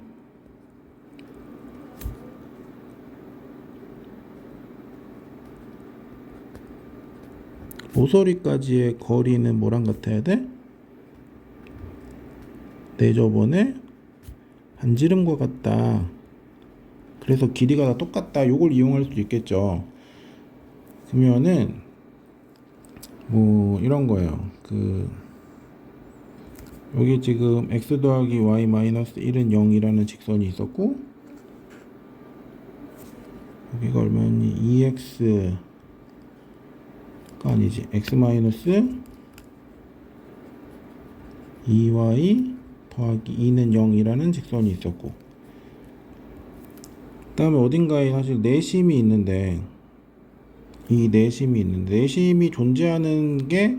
S1: 모서리까지의 거리는 뭐랑 같아야 돼? 내 저번에 반지름과 같다. 그래서 길이가 다 똑같다. 요걸 이용할 수 있겠죠. 그러면은 뭐 이런 거예요. 여기 지금 x 더하기 y 마이너스 1은 0이라는 직선이 있었고 여기가 얼마니 2x가 아니지 x 마이너스 2y 더하기 2는 0이라는 직선이 있었고 그 다음에 어딘가에 사실 내심이 있는데 내심이 존재하는 게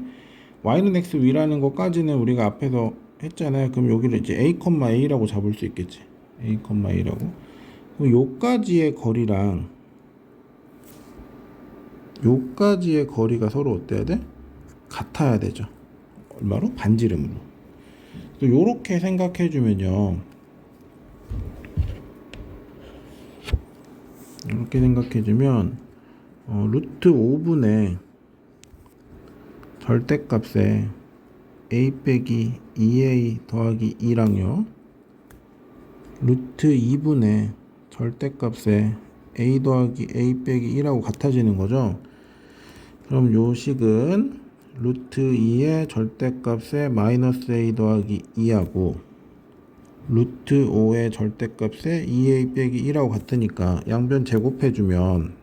S1: y는 x 위라는 것까지는 우리가 앞에서 했잖아요. 그럼 여기를 이제 a, a라고 잡을 수 있겠지. a, a라고. 그럼 요까지의 거리랑 요까지의 거리가 서로 어때야 돼? 같아야 되죠. 얼마로? 반지름으로. 또 요렇게 생각해 주면요. 이렇게 생각해 주면 루트 5분의 절대값에 a 빼기 2a 더하기 2랑요 루트 2분의 절대값에 a 더하기 a 빼기 1하고 같아지는 거죠. 그럼 요 식은 루트 2의 절대값에 마이너스 a 더하기 2하고 루트 5의 절대값에 2a 빼기 1하고 같으니까 양변 제곱해주면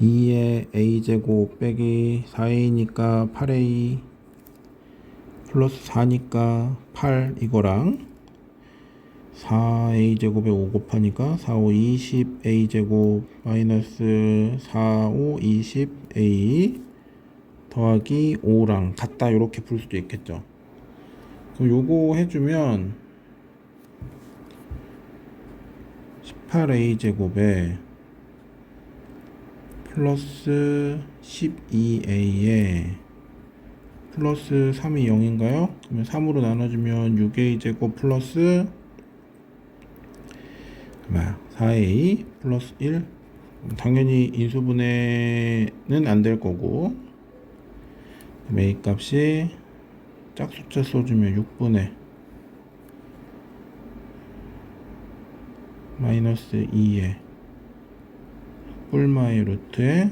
S1: 2의 a제곱 빼기 4a니까 8a 플러스 4니까 8 이거랑 4a제곱에 5 곱하니까 4, 5, 20a제곱 마이너스 4, 5, 20a 더하기 5랑 같다 이렇게 풀 수도 있겠죠. 그럼 요거 해주면 18a 제곱에 플러스 12a에 플러스 3이 0인가요? 그러면 3으로 나눠주면 6a 제곱 플러스 4a 플러스 1. 당연히 인수분해는 안 될 거고, a 값이 짝숫자 써주면 6분의 마이너스 2에 뿔마의 루트에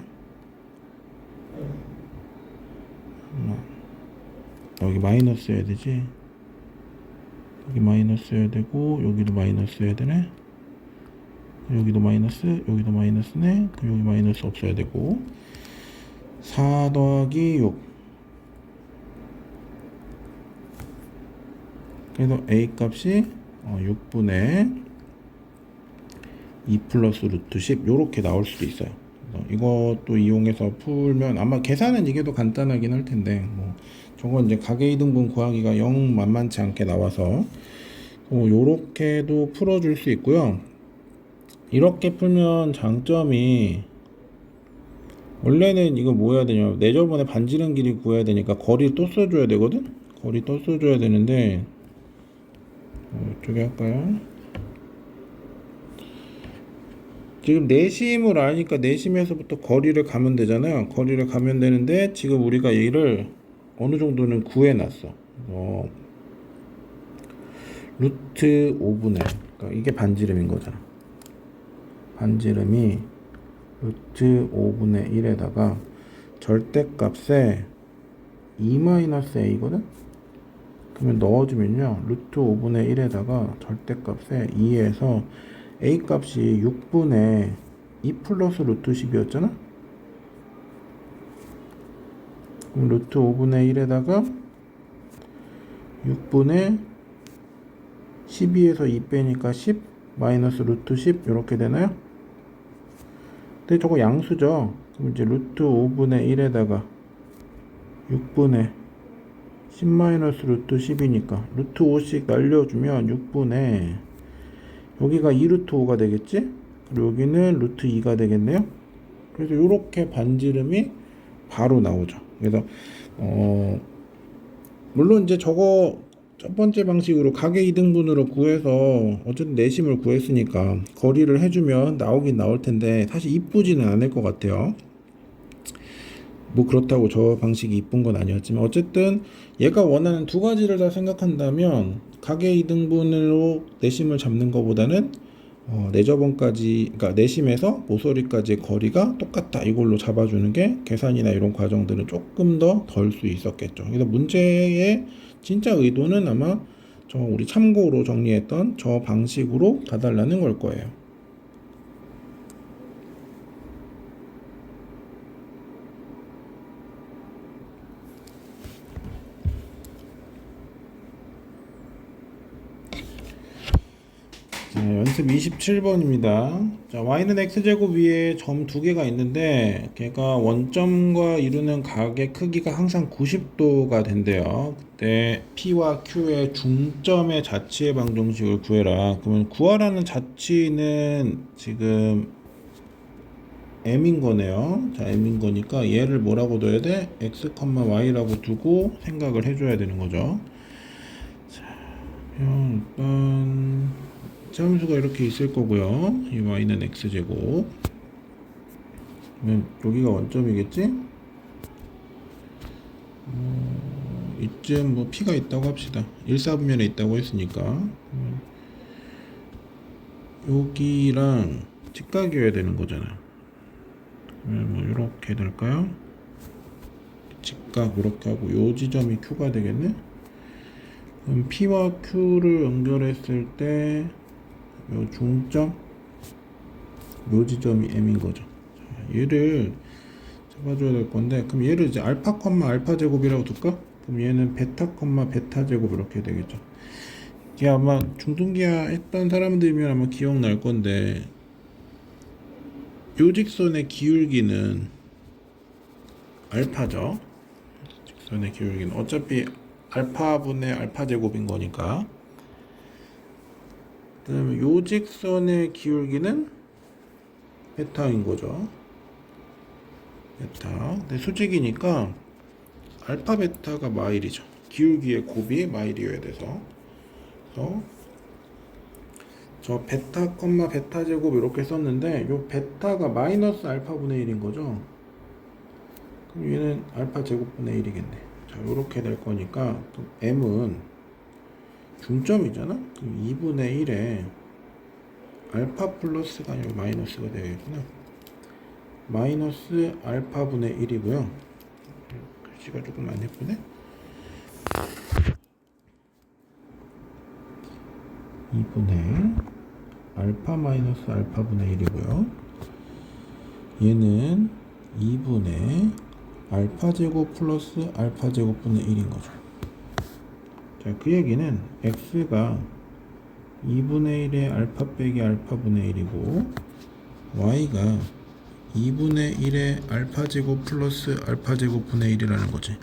S1: 여기 마이너스 해야 되지. 여기 마이너스 해야 되고 여기도 마이너스 해야 되네. 여기도 마이너스, 여기도 마이너스네. 그럼 여기 마이너스 없어야 되고 4 더하기 6. 그래서 a 값이 6분의 2 플러스 루트 10 요렇게 나올 수도 있어요. 이것도 이용해서 풀면 아마 계산은 이게 더 간단하긴 할 텐데, 뭐 저건 이제 가계이등분 구하기가 영 만만치 않게 나와서 요렇게도 풀어줄 수 있고요. 이렇게 풀면 장점이, 원래는 이거 뭐 해야 되냐, 내저번에 반지름 길이 구해야 되니까 거리 또 써줘야 되거든. 거리 또 써줘야 되는데 이쪽에 할까요? 지금 내심을 아니까 내심에서부터 거리를 가면 되잖아요. 거리를 가면 되는데 지금 우리가 얘를 어느 정도는 구해놨어. 루트 5분의, 그러니까 이게 반지름인 거잖아. 반지름이 루트 5분의 1에다가 절대값에 2-a거든? 그러면 넣어주면요, 루트 5분의 1에다가 절대값에 2에서 a 값이 6분의 2 플러스 루트 10이었잖아? 그럼 루트 5분의 1에다가 6분의 12에서 2 빼니까 10 마이너스 루트 10 이렇게 되나요? 근데 저거 양수죠. 그럼 이제 루트 5분의 1에다가 6분의 10 마이너스 루트 10이니까 루트 5씩 날려주면 6분의, 여기가 2루트 5가 되겠지? 그리고 여기는 루트 2가 되겠네요. 그래서 이렇게 반지름이 바로 나오죠. 그래서 물론 이제 저거 첫 번째 방식으로 가계 이등분으로 구해서 어쨌든 내심을 구했으니까 거리를 해주면 나오긴 나올 텐데 사실 이쁘지는 않을 것 같아요. 뭐 그렇다고 저 방식이 이쁜 건 아니었지만 어쨌든 얘가 원하는 두 가지를 다 생각한다면 가계 이등분으로 내심을 잡는 것보다는 내저번까지, 그러니까 내심에서 모서리까지의 거리가 똑같다 이걸로 잡아주는 게 계산이나 이런 과정들은 조금 더 덜 수 있었겠죠. 그래서 문제의 진짜 의도는 아마 저 우리 참고로 정리했던 저 방식으로 가달라는 걸 거예요. 연습 27번입니다. 자, y는 x제곱 위에 점 두 개가 있는데 걔가 원점과 이루는 각의 크기가 항상 90도가 된대요. 그때 p와 q의 중점의 자치의 방정식을 구해라. 그러면 구하라는 자치는 지금 m인 거네요. 자, m인 거니까 얘를 뭐라고 둬야 돼? x, y라고 두고 생각을 해줘야 되는 거죠. 자, 일단 함수가 이렇게 있을 거고요. 이 y는 x제곱. 그러면 여기가 원점이겠지? 이쯤 뭐 p가 있다고 합시다. 1사분면에 있다고 했으니까 여기랑 직각이어야 되는 거잖아. 그러면 뭐 이렇게 될까요? 직각 이렇게 하고 요 지점이 q가 되겠네? 그럼 p와 q를 연결했을 때 요 중점, 요 지점이 m인 거죠. 자, 얘를 잡아줘야 될 건데, 그럼 얘를 이제 알파, 알파 제곱이라고 둘까? 그럼 얘는 베타, 베타 제곱 이렇게 되겠죠. 이게 아마 중등기하 했던 사람들이면 아마 기억날 건데, 요 직선의 기울기는 알파죠. 직선의 기울기는 어차피 알파분의 알파 제곱인 거니까. 그 다음에 요 직선의 기울기는 베타인 거죠. 베타. 근데 수직이니까 알파 베타가 마일이죠. 기울기의 곱이 마일이어야 돼서. 그래서 저 베타 콤마 베타 제곱 이렇게 썼는데 요 베타가 마이너스 알파분의 1인 거죠. 그럼 얘는 알파 제곱분의 1이겠네. 자, 요렇게 될 거니까 m은 중점이잖아. 그럼 2분의 1에 알파 플러스가 아니고 마이너스가 되겠구나. 마이너스 알파분의 1이고요. 글씨가 조금 안 예쁘네. 2분의 알파 마이너스 알파분의 1이고요. 얘는 2분의 알파 제곱 플러스 알파 제곱분의 1인 거죠. 자, 그 얘기는 x가 2분의 1의 알파 빼기 알파분의 1이고 y가 2분의 1의 알파 제곱 플러스 알파 제곱분의 1이라는 거지.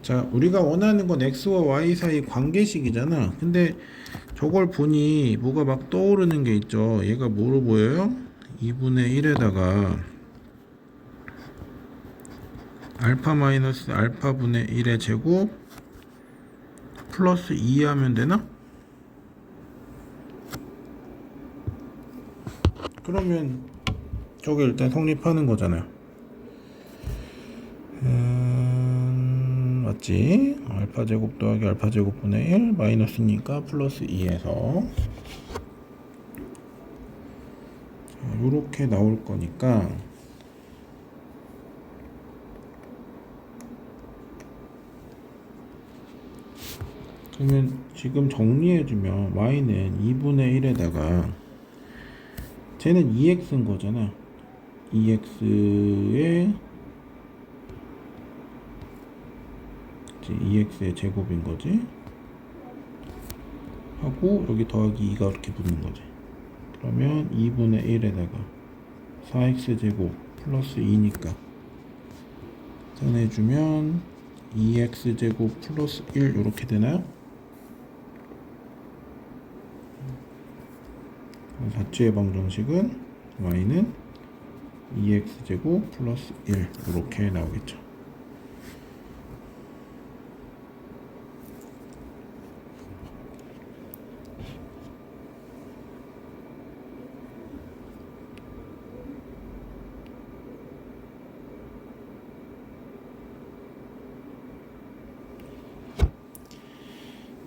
S1: 자, 우리가 원하는 건 x와 y 사이 관계식이잖아. 근데 저걸 보니 뭐가 막 떠오르는 게 있죠. 얘가 뭐로 보여요? 2분의 1에다가 알파 마이너스 알파분의 1의 제곱 플러스 2 하면 되나? 그러면 저게 일단 성립하는 거잖아요. 맞지? 알파 제곱 더하기 알파 제곱분의 1 마이너스니까 플러스 2에서 요렇게 나올 거니까 그러면 지금 정리해주면 y는 2분의 1에다가 쟤는 2x인 거잖아. 2x의 2x의 제곱인 거지. 하고 여기 더하기 2가 이렇게 붙는 거지. 그러면 2분의 1에다가 4x 제곱 플러스 2니까 짠해주면 2x 제곱 플러스 1 이렇게 되나요? 자취의 방정식은 y는 2x 제곱 플러스 1 이렇게 나오겠죠.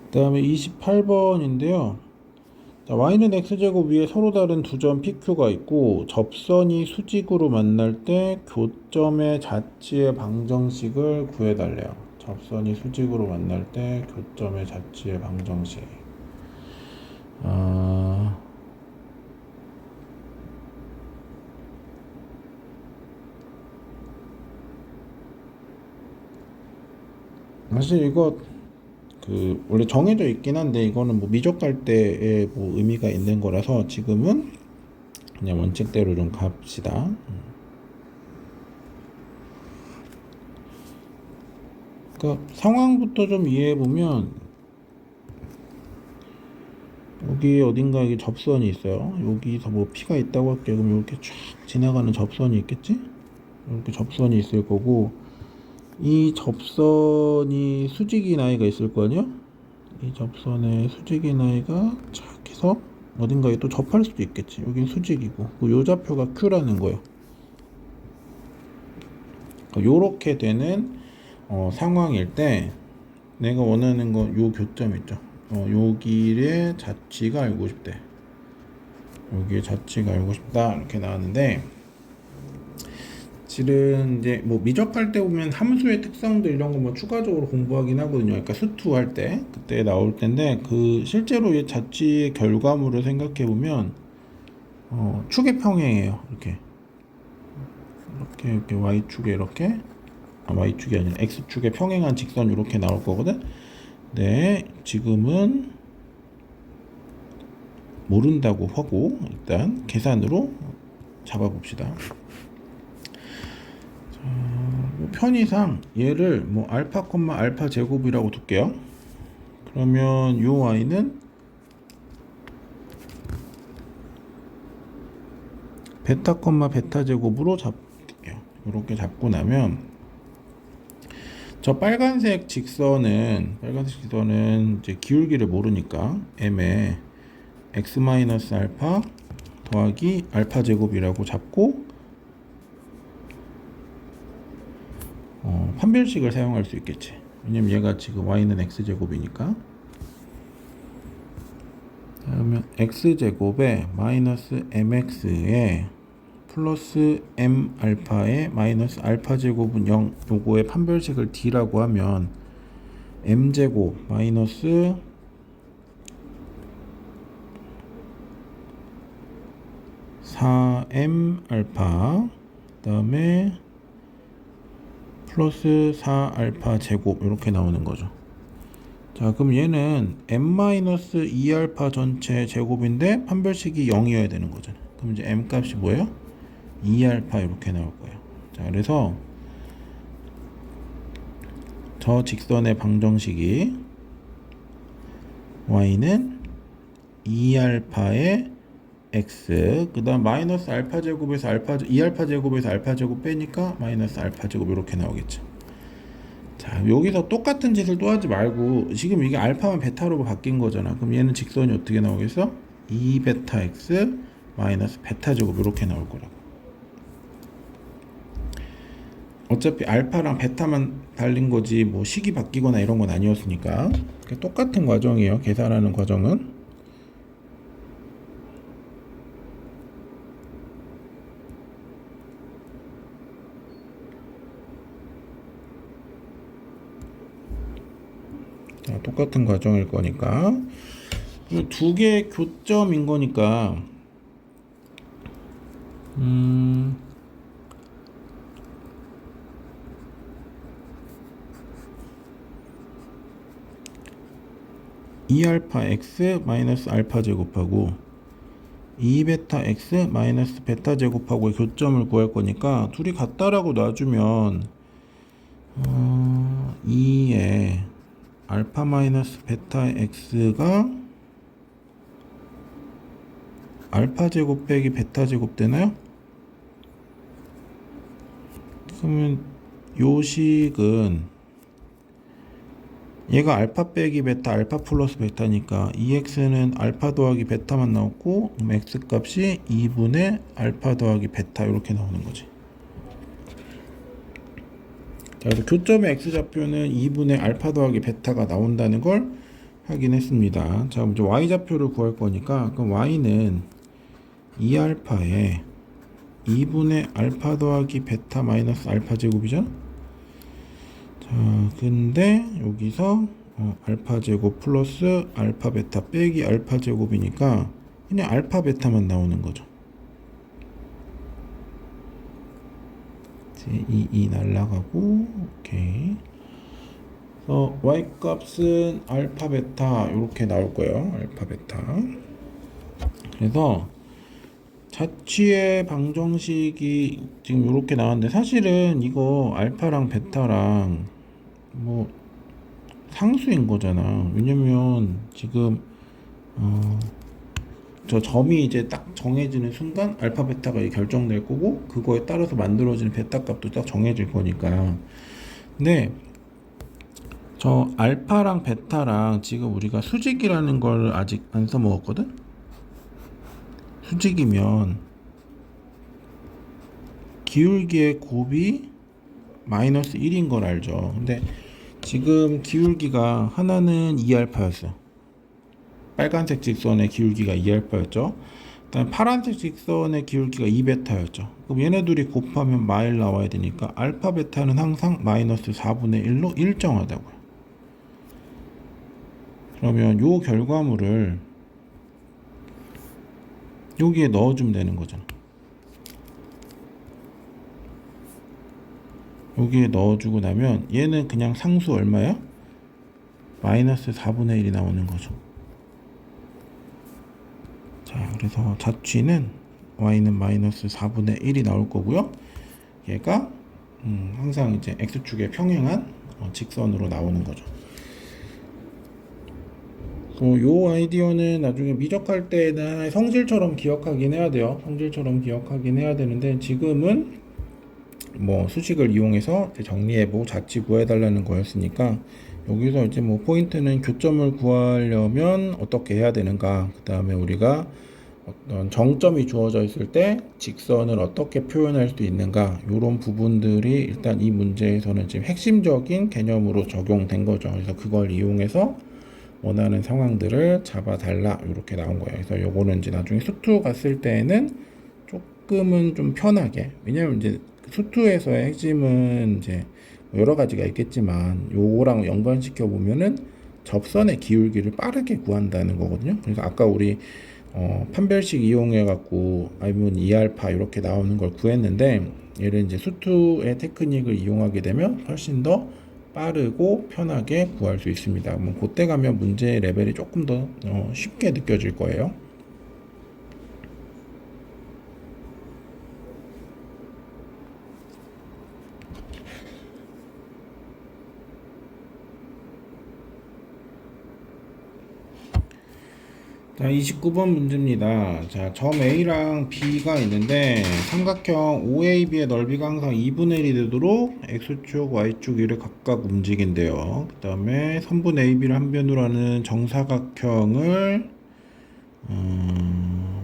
S1: 그 다음에 28번인데요. 자, y는 x제곱 위에 서로 다른 두 점 PQ가 있고 접선이 수직으로 만날 때 교점의 자치의 방정식을 구해달래요. 접선이 수직으로 만날 때 교점의 자치의 방정식. 사실 이거 원래 정해져 있긴 한데 이거는 뭐 미적할 때에 뭐 의미가 있는 거라서 지금은 그냥 원칙대로 좀 갑시다. 그러니까 상황부터 좀 이해해 보면 여기 어딘가 이게 접선이 있어요. 여기서 뭐 P가 있다고 할게요. 그럼 이렇게 쫙 지나가는 접선이 있겠지? 이렇게 접선이 있을 거고 이 접선이 수직인 아이가 있을 거 아니야? 이 접선에 수직인 아이가 쫙 해서 어딘가에 또 접할 수도 있겠지. 여긴 수직이고 요 좌표가 Q라는 거예요. 요렇게 되는 상황일 때 내가 원하는 거 요 교점 있죠. 여기의 자치가 알고 싶대. 여기의 자치가 알고 싶다 이렇게 나왔는데 실은 이제 뭐 미적할 때 보면 함수의 특성들 이런 거 뭐 추가적으로 공부하긴 하거든요. 그러니까 수투할 때 그때 나올 텐데 그 실제로 이 자치의 결과물을 생각해 보면 축의 평행이에요. 이렇게 y축에 이렇게 y축이 아니라 x축에 평행한 직선 이렇게 나올 거거든. 네, 지금은 모른다고 하고 일단 계산으로 잡아봅시다. 편의상 얘를 뭐 알파 콤마 알파 제곱이라고 둘게요. 그러면 요 y는 베타 콤마 베타 제곱으로 잡을게요. 이렇게 잡고 나면 저 빨간색 직선은 이제 기울기를 모르니까 m에 x 마이너스 알파 더하기 알파 제곱이라고 잡고 판별식을 사용할 수 있겠지. 왜냐면 얘가 지금 y는 x 제곱이니까. 그러면 x 제곱에 마이너스 mx에 플러스 m 알파에 마이너스 알파 제곱은 0, 요거의 판별식을 d라고 하면 m 제곱 마이너스 (4m) 알파 그다음에 플러스 4알파 제곱 이렇게 나오는 거죠. 자, 그럼 얘는 m-2 알파 전체 제곱인데 판별식이 0이어야 되는 거잖아요. 그럼 이제 m 값이 뭐예요? 2 알파 이렇게 나올 거예요. 자, 그래서 저 직선의 방정식이 y는 2 알파의 x 그 다음 마이너스 알파 제곱에서 2 알파 제곱에서 알파 제곱 빼니까 마이너스 알파 제곱 이렇게 나오겠죠. 자, 여기서 똑같은 짓을 또 하지 말고 지금 이게 알파만 베타로 바뀐 거잖아. 그럼 얘는 직선이 어떻게 나오겠어? 2베타 x 마이너스 베타 제곱 이렇게 나올 거라고. 어차피 알파랑 베타만 달린 거지 뭐 식이 바뀌거나 이런 건 아니었으니까 똑같은 과정이에요. 계산하는 과정은. 자, 똑같은 과정일 거니까 두 개의 교점인 거니까 2알파 x 마이너스 알파 제곱하고 2베타 x 마이너스 베타 제곱하고의 교점을 구할 거니까 둘이 같다라고 놔주면 2에 알파 마이너스 베타 x가 알파 제곱 빼기 베타 제곱 되나요? 그러면 요 식은 얘가 알파 빼기 베타 알파 플러스 베타니까 2x는 알파 더하기 베타만 나오고 x 값이 2분의 알파 더하기 베타 이렇게 나오는 거지. 자, 그래서 교점의 x좌표는 2분의 알파 더하기 베타가 나온다는 걸 확인했습니다. 자, 이제 y좌표를 구할 거니까 그럼 y는 2알파에 2분의 알파 더하기 베타 마이너스 알파 제곱이죠. 자, 근데 여기서 알파 제곱 플러스 알파 베타 빼기 알파 제곱이니까 그냥 알파 베타만 나오는 거죠. 2 날라가고 오케이. 그래서 y 값은 알파 베타 이렇게 나올 거예요. 알파 베타. 그래서 자취의 방정식이 지금 이렇게 나왔는데 사실은 이거 알파랑 베타랑 뭐 상수인 거잖아. 왜냐면 지금 저 점이 이제 딱 정해지는 순간 알파 베타가 결정될 거고 그거에 따라서 만들어지는 베타 값도 딱 정해질 거니까. 근데 저 알파랑 베타랑 지금 우리가 수직이라는 걸 아직 안 써먹었거든. 수직이면 기울기의 곱이 마이너스 1인 걸 알죠. 근데 지금 기울기가 하나는 2알파였어. 빨간색 직선의 기울기가 2알파였죠. 그다음에 파란색 직선의 기울기가 2베타였죠. 그럼 얘네 둘이 곱하면 마일 나와야 되니까 알파 베타는 항상 마이너스 4분의 1로 일정하다고요. 그러면 요 결과물을 여기에 넣어주면 되는 거잖아. 여기에 넣어주고 나면 얘는 그냥 상수 얼마야? 마이너스 4분의 1이 나오는 거죠. 자, 그래서 자취는 y는 마이너스 4분의 1이 나올 거고요. 얘가 항상 이제 x축에 평행한 직선으로 나오는 거죠. 요 아이디어는 나중에 미적할 때는 하나의 성질처럼 기억하긴 해야 돼요. 성질처럼 기억하긴 해야 되는데 지금은 뭐 수식을 이용해서 정리해보고 자취 구해달라는 거였으니까 여기서 이제 뭐 포인트는 교점을 구하려면 어떻게 해야 되는가, 그 다음에 우리가 어떤 정점이 주어져 있을 때 직선을 어떻게 표현할 수 있는가, 이런 부분들이 일단 이 문제에서는 지금 핵심적인 개념으로 적용된 거죠. 그래서 그걸 이용해서 원하는 상황들을 잡아달라, 이렇게 나온 거예요. 그래서 요거는 이제 나중에 수투 갔을 때는 조금은 좀 편하게, 왜냐면 이제 수투에서의 핵심은 이제 여러 가지가 있겠지만 요거랑 연관시켜 보면은 접선의 기울기를 빠르게 구한다는 거거든요. 그래서 아까 우리 판별식 이용해 갖고 아니면 2알파 이렇게 나오는 걸 구했는데, 얘를 이제 수투의 테크닉을 이용하게 되면 훨씬 더 빠르고 편하게 구할 수 있습니다. 뭐 그때 가면 문제 레벨이 조금 더 쉽게 느껴질 거예요. 자, 29번 문제입니다. 자, 점 A랑 B가 있는데 삼각형 OAB의 너비가 항상 2분의 1이 되도록 X축, Y축 위를 각각 움직인대요. 그 다음에 선분 AB를 한 변으로 하는 정사각형을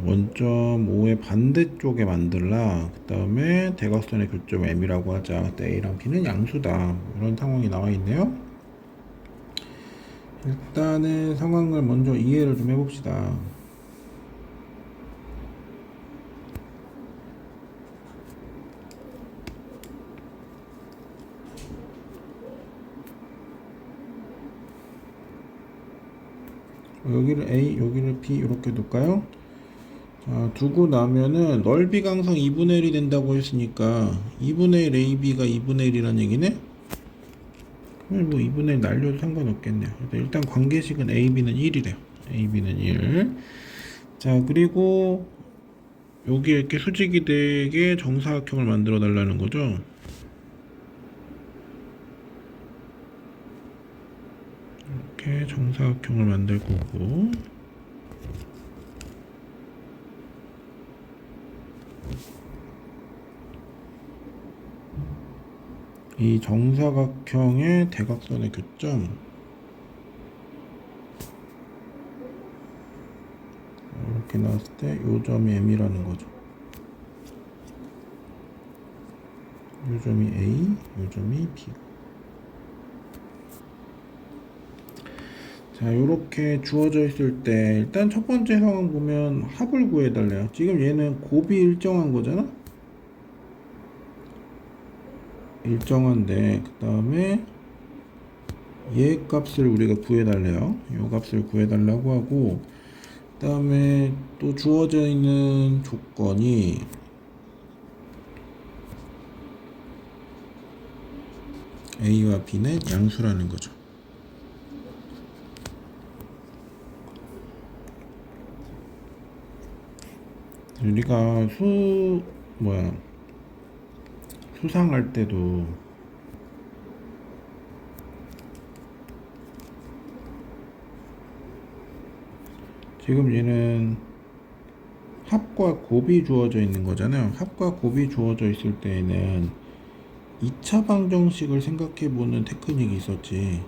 S1: 원점 O의 반대쪽에 만들라. 그 다음에 대각선의 교점 M이라고 하자. 그때 A랑 B는 양수다. 이런 상황이 나와 있네요. 일단은 상황을 먼저 이해를 좀 해봅시다. 여기를 A, 여기를 B 이렇게 둘까요? 자, 두고 나면은 넓이가 항상 2분의 1이 된다고 했으니까 2분의 1 AB가 2분의 1이란 얘기네? 그럼 뭐 2분의 1 날려도 상관없겠네요. 일단 관계식은 AB는 1이래요. AB는 1. 자, 그리고 여기 이렇게 수직이 되게 정사각형을 만들어 달라는 거죠. 이렇게 정사각형을 만들 거고, 이 정사각형의 대각선의 교점, 이렇게 나왔을 때 요 점이 M이라는 거죠. 요 점이 A, 요 점이 B. 자, 요렇게 주어져 있을 때 일단 첫 번째 상황 보면 합을 구해달래요. 지금 얘는 곱이 일정한 거잖아? 일정한데 그 다음에 얘 값을 우리가 구해달래요. 요 값을 구해달라고 하고, 그 다음에 또 주어져 있는 조건이 A와 B는 양수라는 거죠. 우리가 수상할 때도 지금 얘는 합과 곱이 주어져 있는 거잖아요. 합과 곱이 주어져 있을 때에는 2차 방정식을 생각해 보는 테크닉이 있었지.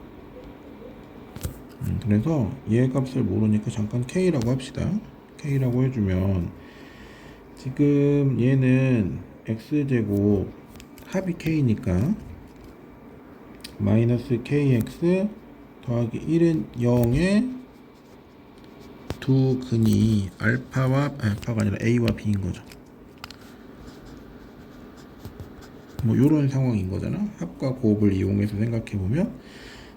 S1: 그래서 얘 값을 모르니까 잠깐 K라고 합시다. K라고 해주면 지금 얘는 X제곱 합이 K니까 마이너스 KX 더하기 1은 0에 두 근이 알파가 아니라 A와 B인 거죠. 뭐 요런 상황인 거잖아. 합과 곱을 이용해서 생각해 보면.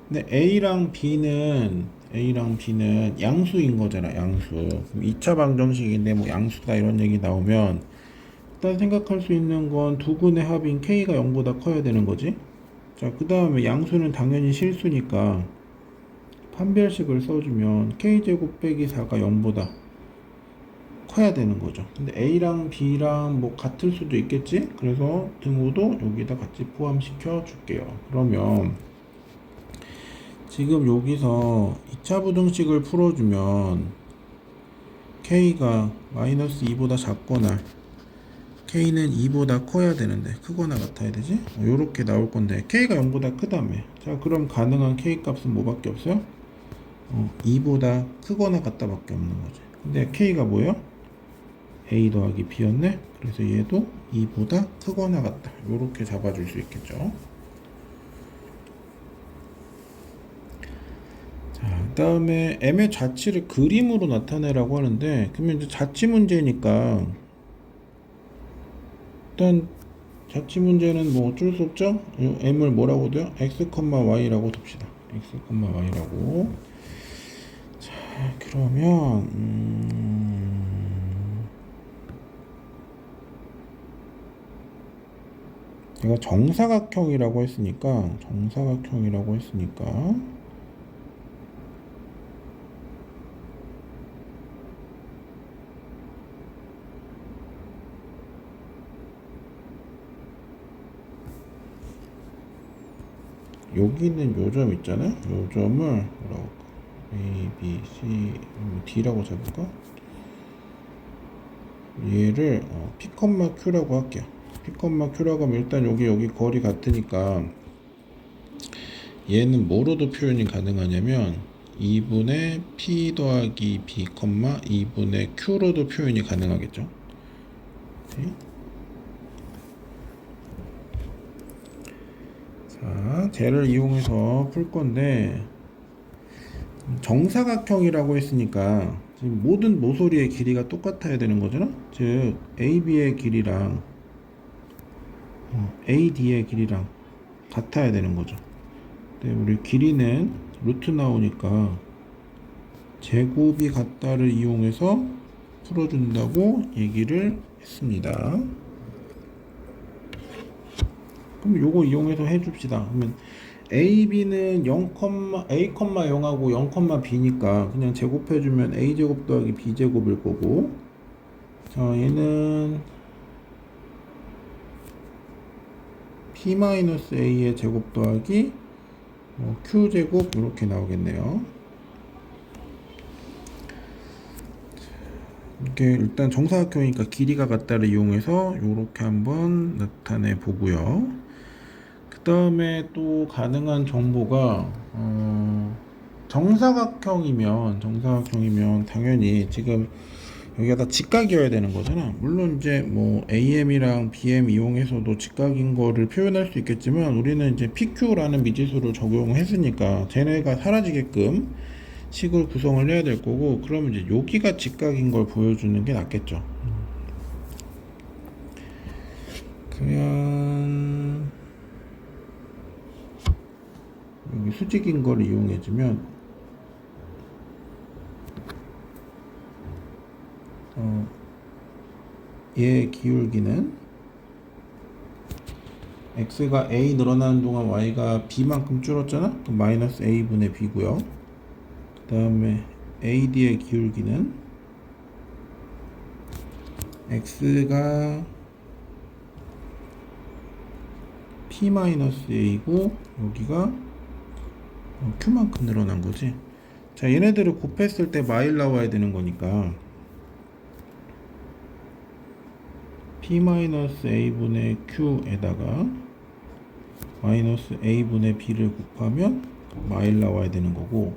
S1: 근데 A랑 B는 양수인 거잖아. 양수. 그럼 2차 방정식인데 뭐 양수다 이런 얘기 나오면 일단 생각할 수 있는 건 두 근의 합인 K가 0보다 커야 되는 거지. 자, 그 다음에 양수는 당연히 실수니까 판별식을 써주면 K제곱 빼기 4가 0보다 커야 되는 거죠. 근데 A랑 B랑 뭐 같을 수도 있겠지? 그래서 등호도 여기다 같이 포함시켜 줄게요. 그러면 지금 여기서 2차 부등식을 풀어주면 K가 마이너스 2보다 작거나 K는 2보다 커야 되는데 크거나 같아야 되지? 요렇게 나올 건데 K가 0보다 크다며. 자, 그럼 가능한 K 값은 뭐밖에 없어요? 2보다 크거나 같다밖에 없는 거지. 근데 K가 뭐예요? A 더하기 B였네? 그래서 얘도 2보다 크거나 같다. 요렇게 잡아줄 수 있겠죠. 자, 그 다음에 M의 좌치를 그림으로 나타내라고 하는데, 그러면 이제 좌치 문제니까, 일단 자치 문제는 뭐 어쩔 수 없죠. m을 뭐라고 돼요? x, y라고 둡시다. x, y라고. 자, 그러면 제가 정사각형이라고 했으니까 여기 있는 요점 있잖아요. 요점을 뭐라고 할까? A, B, C, D라고 잡을까? 얘를 P, Q라고 할게요. P, Q라고 하면 일단 여기 거리 같으니까 얘는 뭐로도 표현이 가능하냐면 2분의 P 더하기 B, 2분의 Q로도 표현이 가능하겠죠. 네. 자, 쟤를 이용해서 풀 건데 정사각형이라고 했으니까 지금 모든 모서리의 길이가 똑같아야 되는 거잖아. 즉 AB의 길이랑 AD의 길이랑 같아야 되는 거죠. 근데 우리 길이는 루트 나오니까 제곱이 같다를 이용해서 풀어준다고 얘기를 했습니다. 그럼 요거 이용해서 해줍시다. 그러면 AB는 0, A, 0하고 0, B니까 그냥 제곱해주면 A제곱 더하기 B제곱일 거고, 자, 얘는 P-A의 제곱 더하기 Q제곱 이렇게 나오겠네요. 이게 일단 정사각형이니까 길이가 같다를 이용해서 이렇게 한번 나타내 보고요. 그 다음에 또 가능한 정보가 정사각형이면 당연히 지금 여기가 다 직각이어야 되는 거잖아. 물론 이제 뭐 AM이랑 BM 이용해서도 직각인 거를 표현할 수 있겠지만 우리는 이제 PQ라는 미지수를 적용했으니까 쟤네가 사라지게끔 식을 구성을 해야 될 거고, 그러면 이제 여기가 직각인 걸 보여주는 게 낫겠죠. 그러면 여기 수직인 걸 이용해주면 얘 기울기는 x가 a 늘어나는 동안 y가 b만큼 줄었잖아. 그럼 마이너스 a분의 b고요. 그 다음에 AD의 기울기는 x가 p-a고 여기가 q만큼 늘어난 거지. 자, 얘네들을 곱했을 때 마일 나와야 되는 거니까 p-a분의 q에다가 마이너스 a분의 b를 곱하면 마일 나와야 되는 거고,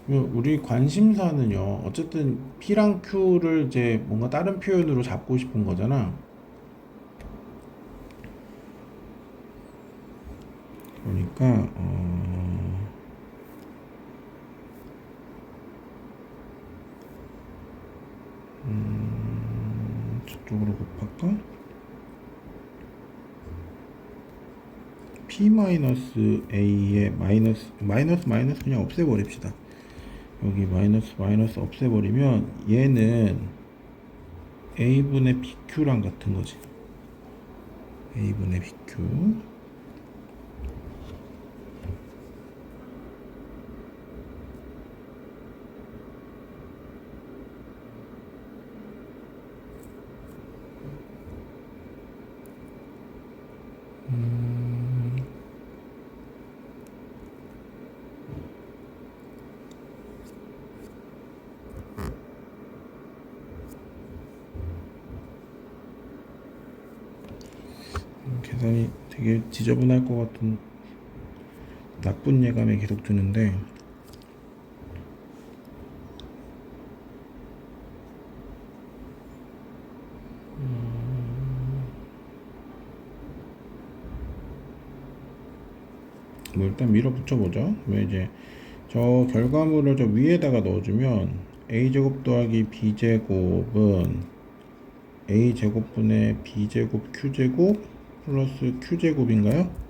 S1: 우리 관심사는요, 어쨌든 p랑 q를 이제 뭔가 다른 표현으로 잡고 싶은 거잖아. 그러니까 저쪽으로 곱할까? p-a의 마이너스 그냥 없애버립시다. 여기 마이너스 없애버리면 얘는 a분의 bq랑 같은 거지. a분의 bq. 계산이 되게 지저분할 것 같은 나쁜 예감이 계속 드는데, 뭐 일단 밀어붙여 보죠. 왜 이제 저 결과물을 저 위에다가 넣어주면 a제곱 더하기 b제곱은 a제곱분의 b제곱 q제곱 플러스 q제곱인가요?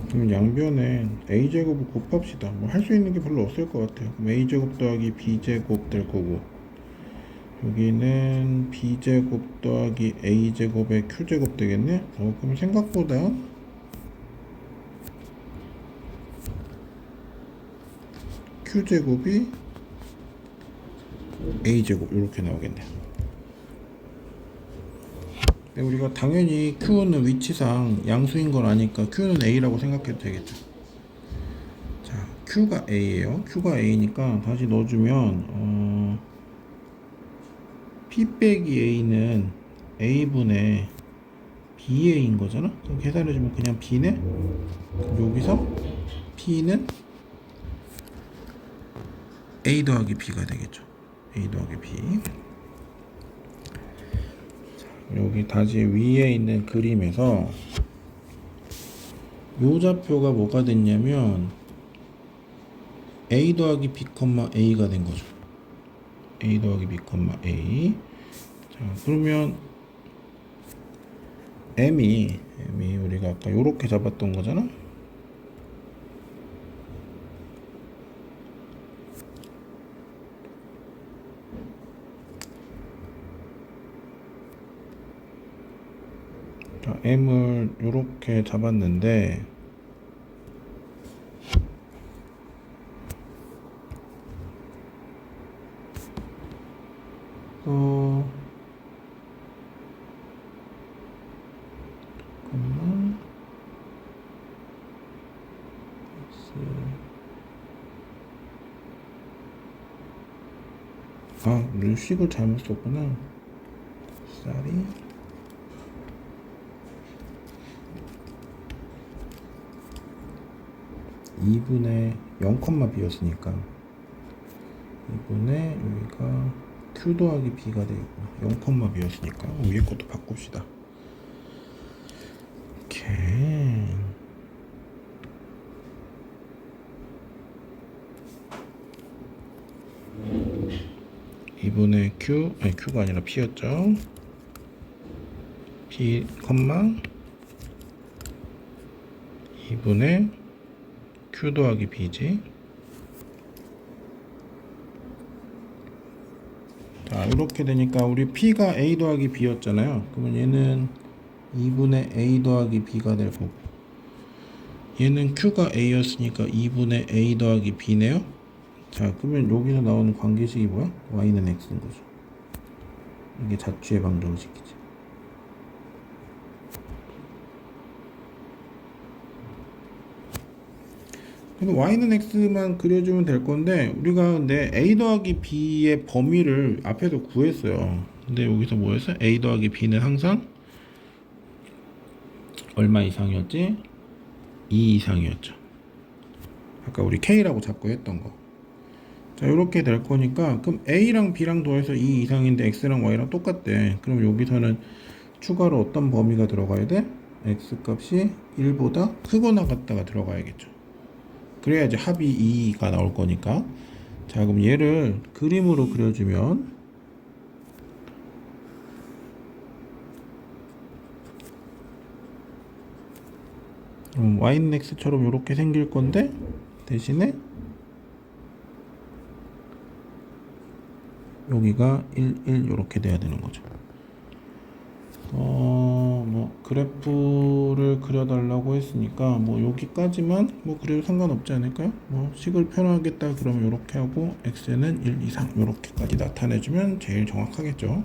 S1: 그럼 양변에 a제곱을 곱합시다. 뭐 할 수 있는 게 별로 없을 것 같아요. 그럼 a제곱 더하기 b제곱 될 거고, 여기는 b제곱 더하기 a제곱의 q제곱 되겠네. 그럼 생각보다 q제곱이 a제곱 이렇게 나오겠네. 근데 우리가 당연히 q는 위치상 양수인 걸 아니까 q는 a라고 생각해도 되겠죠. 자, q가 a예요. q가 a니까 다시 넣어주면 p 빼기 a는 a분의 ba인 거잖아. 그럼 계산해주면 그냥 b네. 그럼 여기서 p는 a 더하기 b가 되겠죠. a 더하기 b. 여기 다시 위에 있는 그림에서 요 좌표가 뭐가 됐냐면 a 더하기 b, a가 된 거죠. a 더하기 b, a. 자, 그러면 m이 우리가 아까 요렇게 잡았던 거잖아. 자, m을 요렇게 잡았는데 잠깐만. 물식을 잘못 썼구나. 쌀이 2분의 0,b였으니까 2분의 여기가 q 더하기 b가 되고 0,b였으니까 위에 것도 바꿉시다. 이렇게 2분의 q, 아니 q가 아니라 p였죠. p, 2분의 q 더하기 b지. 자, 이렇게 되니까 우리 p가 a 더하기 b였잖아요. 그러면 얘는 2분의 a 더하기 b가 될 거고, 얘는 q가 a였으니까 2분의 a 더하기 b네요. 자, 그러면 여기서 나오는 관계식이 뭐야? y는 x인 거죠. 이게 자취의 방정식이지. 그래서 y는 x만 그려주면 될 건데, 우리가 근데 a 더하기 b의 범위를 앞에서 구했어요. 근데 여기서 뭐였어? a 더하기 b는 항상 얼마 이상이었지? 2 이상이었죠. 아까 우리 k라고 잡고 했던 거. 자, 이렇게 될 거니까 그럼 a랑 b랑 더해서 2 이상인데 x랑 y랑 똑같대. 그럼 여기서는 추가로 어떤 범위가 들어가야 돼? x 값이 1보다 크거나 같다가 들어가야겠죠. 그래야지 합이 2가 나올 거니까. 자, 그럼 얘를 그림으로 그려주면 y는 x처럼 이렇게 생길 건데, 대신에 여기가 1, 1 이렇게 돼야 되는 거죠. 뭐 그래프를 그려달라고 했으니까 뭐 여기까지만 뭐 그려도 상관없지 않을까요? 뭐 식을 표현하겠다 그러면 이렇게 하고 x는 1 이상 이렇게까지 나타내주면 제일 정확하겠죠.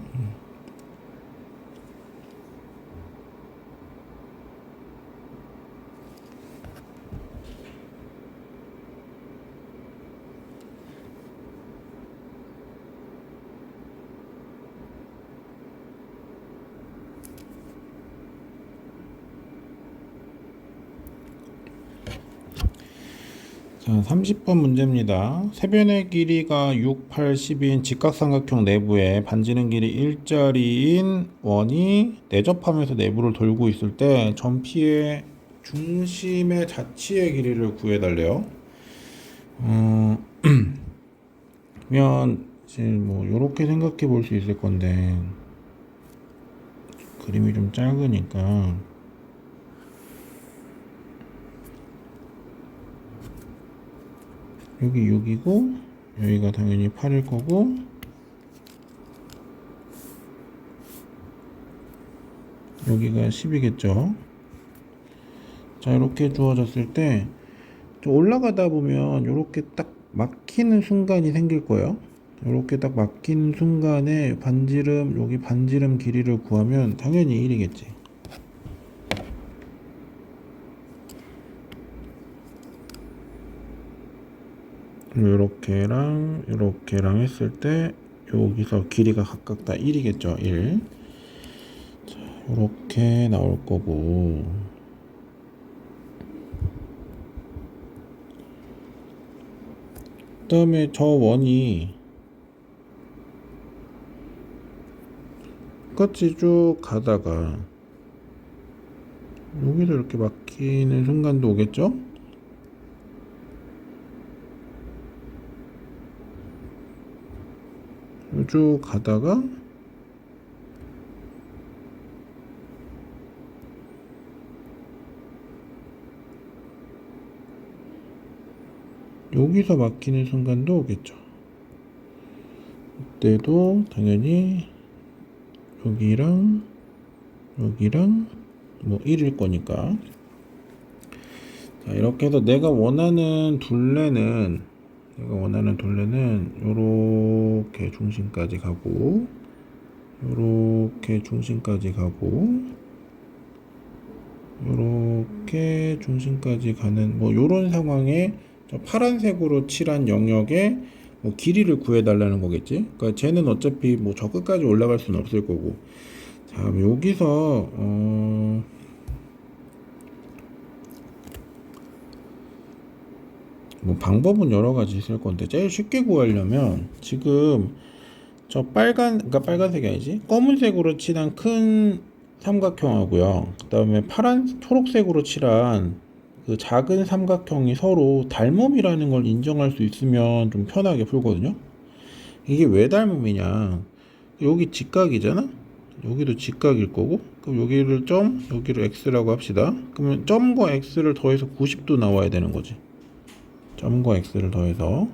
S1: 자, 30번 문제입니다. 세변의 길이가 6, 8, 10인 직각삼각형 내부에 반지름 길이 1짜리인 원이 내접하면서 내부를 돌고 있을 때 전피의 중심의 자치의 길이를 구해달래요. 그러면 이제 뭐 이렇게 생각해 볼 수 있을 건데 그림이 좀 짧으니까 여기 6이고 여기가 당연히 8일 거고 여기가 10이겠죠. 자, 이렇게 주어졌을 때 올라가다 보면 이렇게 딱 막히는 순간이 생길 거예요. 이렇게 딱 막힌 순간에 반지름, 여기 반지름 길이를 구하면 당연히 1이겠지. 이렇게랑 이렇게랑 했을 때 여기서 길이가 각각 다 1이겠죠. 1. 자, 이렇게 나올 거고 그 다음에 저 원이 똑같이 쭉 가다가 여기서 이렇게 막히는 순간도 오겠죠? 쭉 가다가 여기서 막히는 순간도 오겠죠. 이때도 당연히 여기랑 여기랑 뭐 1일 거니까. 자, 이렇게 해서 내가 원하는 둘레는 요렇게 중심까지 가고 요렇게 중심까지 가고 요렇게 중심까지 가는 뭐 요런 상황에 저 파란색으로 칠한 영역의 뭐 길이를 구해달라는 거겠지. 그러니까 쟤는 어차피 뭐 저 끝까지 올라갈 수는 없을 거고. 자, 여기서 뭐 방법은 여러 가지 있을 건데 제일 쉽게 구하려면 지금 저 그러니까 빨간색이 아니지 검은색으로 칠한 큰 삼각형하고요. 그 다음에 초록색으로 칠한 그 작은 삼각형이 서로 닮음이라는 걸 인정할 수 있으면 좀 편하게 풀거든요. 이게 왜 닮음이냐? 여기 직각이잖아. 여기도 직각일 거고, 그럼 여기를 여기를 x라고 합시다. 그러면 점과 x를 더해서 90도 나와야 되는 거지. 점과 x를 더해서.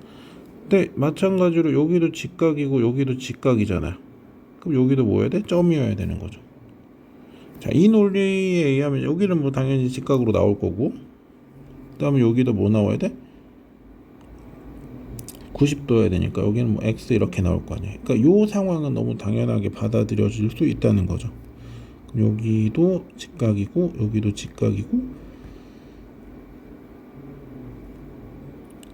S1: 근데 마찬가지로 여기도 직각이고 여기도 직각이잖아요. 그럼 여기도 뭐여야 돼? 점이어야 되는 거죠. 자, 이 논리에 의하면 여기는 뭐 당연히 직각으로 나올 거고, 그 다음에 여기도 뭐 나와야 돼? 90도여야 되니까 여기는 뭐 x 이렇게 나올 거 아니에요. 그러니까 요 상황은 너무 당연하게 받아들여질 수 있다는 거죠. 그럼 여기도 직각이고 여기도 직각이고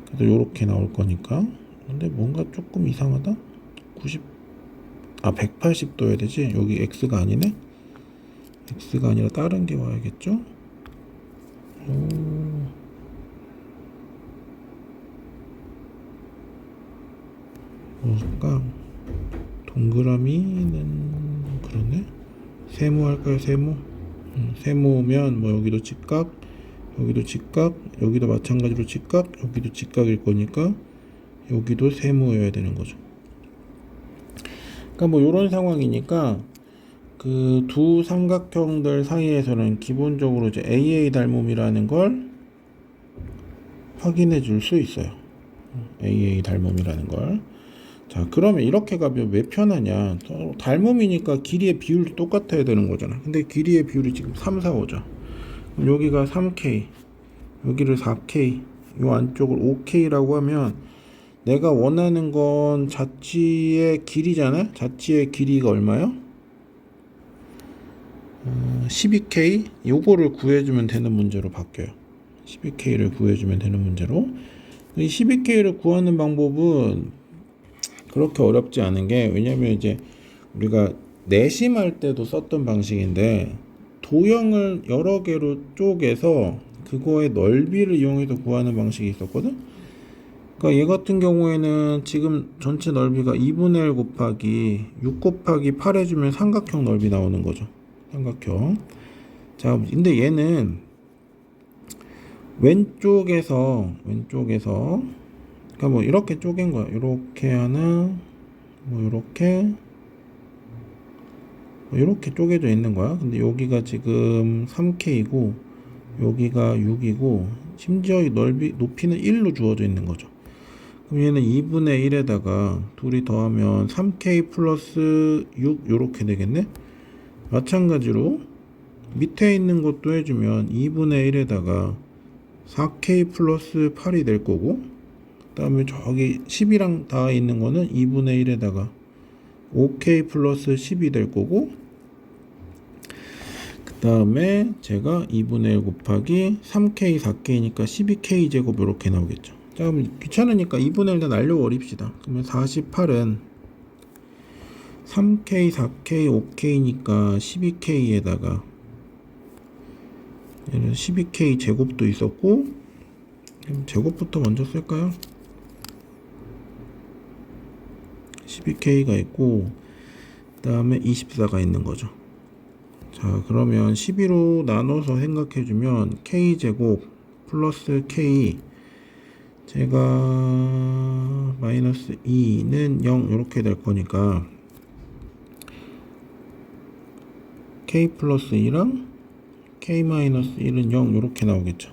S1: 그래서 요렇게 나올 거니까. 근데 뭔가 조금 이상하다. 180도여야 되지. 여기 x가 아니네. x가 아니라 다른 게 와야겠죠. 뭘까? 동그라미는 그러네. 세모 할까요? 세모? 세모면 뭐 여기도 직각, 여기도 직각, 여기도 마찬가지로 직각, 여기도 직각일 거니까 여기도 세모여야 되는 거죠. 그러니까 뭐 이런 상황이니까 그 두 삼각형들 사이에서는 기본적으로 이제 AA 닮음이라는 걸 확인해 줄 수 있어요. AA 닮음이라는 걸. 자, 그러면 이렇게 가면 왜 편하냐? 닮음이니까 길이의 비율도 똑같아야 되는 거잖아. 근데 길이의 비율이 지금 3, 4, 5죠. 그럼 여기가 3K, 여기를 4K, 요 안쪽을 5K라고 하면 내가 원하는 건 자취의 길이잖아. 자취의 길이가 얼마요? 12K. 요거를 구해주면 되는 문제로 바뀌어요. 12K를 구해주면 되는 문제로. 이 12K를 구하는 방법은 그렇게 어렵지 않은 게, 왜냐면 이제 우리가 내심할 때도 썼던 방식인데, 도형을 여러 개로 쪼개서 그거의 넓이를 이용해서 구하는 방식이 있었거든. 그러니까 얘 같은 경우에는 지금 전체 넓이가 2분의 1 곱하기 6 곱하기 8 해주면 삼각형 넓이 나오는 거죠. 삼각형. 자, 근데 얘는 왼쪽에서 그러니까 뭐 이렇게 쪼갠 거야. 이렇게 하나, 뭐 이렇게 쪼개져 있는 거야. 근데 여기가 지금 3K고 여기가 6이고 심지어 이 높이는 1로 주어져 있는 거죠. 그럼 얘는 2분의 1에다가 둘이 더하면 3K 플러스 6 요렇게 되겠네. 마찬가지로 밑에 있는 것도 해주면 2분의 1에다가 4K 플러스 8이 될 거고, 그 다음에 저기 10이랑 닿아 있는 거는 2분의 1에다가 5K 플러스 10이 될 거고, 그 다음에 제가 2분의 1 곱하기 3K 4K니까 12K 제곱 이렇게 나오겠죠. 자, 그럼 귀찮으니까 2분의 1다 날려버립시다. 그러면 48은 3K 4K 5K니까 12K에다가 얘는 12K 제곱도 있었고, 제곱부터 먼저 쓸까요? 12K가 있고 그 다음에 24가 있는 거죠. 자, 그러면 12로 나눠서 생각해주면 K제곱 플러스 K, 제가 마이너스 2는 0 이렇게 될 거니까 K 플러스 2랑 K 마이너스 1은 0 이렇게 나오겠죠.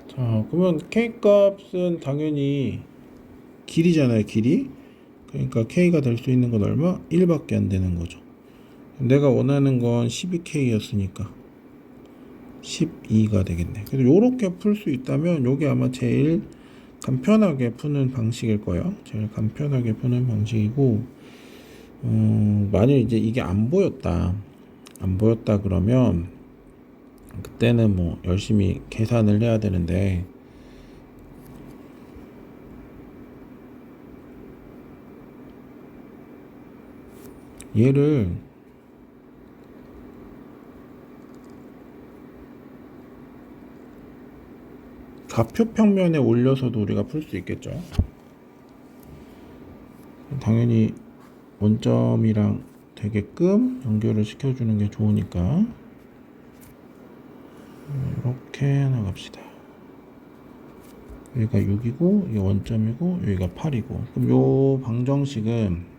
S1: 자, 그러면 K 값은 당연히 길이잖아요, 길이. 그러니까 K가 될 수 있는 건 얼마? 1밖에 안 되는 거죠. 내가 원하는 건 12K였으니까 12가 되겠네. 그래서 요렇게 풀 수 있다면 요게 아마 제일 간편하게 푸는 방식일 거예요. 제일 간편하게 푸는 방식이고, 만약 이제 이게 안 보였다 그러면 그때는 뭐 열심히 계산을 해야 되는데, 얘를 좌표 평면에 올려서도 우리가 풀 수 있겠죠. 당연히 원점이랑 되게끔 연결을 시켜주는 게 좋으니까 이렇게 나갑시다. 여기가 6이고 이게 원점이고 여기가 8이고, 그럼 요 방정식은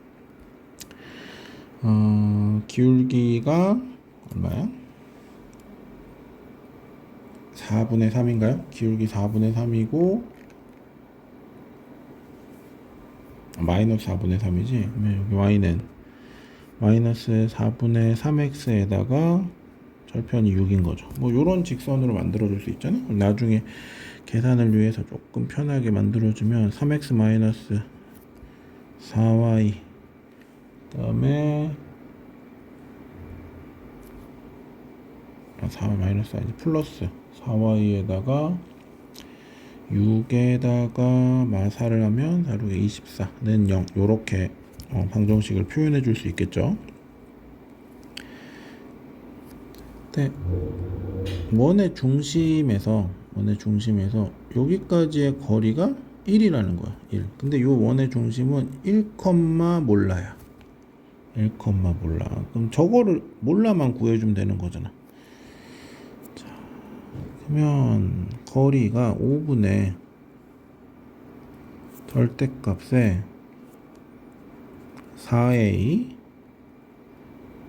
S1: 기울기가 얼마야? 4분의 3인가요? 기울기 4분의 3이고 마이너스 4분의 3이지. 여기 y는 마이너스 4분의 3x에다가 절편이 6인 거죠. 뭐 요런 직선으로 만들어 줄 수 있잖아. 나중에 계산을 위해서 조금 편하게 만들어 주면 3x 마이너스 4y 그다음에 4 마이너스 아니지 플러스 4y에다가 6에다가 마사를 하면 4룩에 24는 0 요렇게 방정식을 표현해 줄 수 있겠죠. 네. 원의 중심에서 여기까지의 거리가 1이라는 거야. 1. 근데 요 원의 중심은 1, 몰라야. 1, 몰라. 그럼 저거를 몰라만 구해주면 되는 거잖아. 자, 그러면 거리가 5분의 절대값에 4a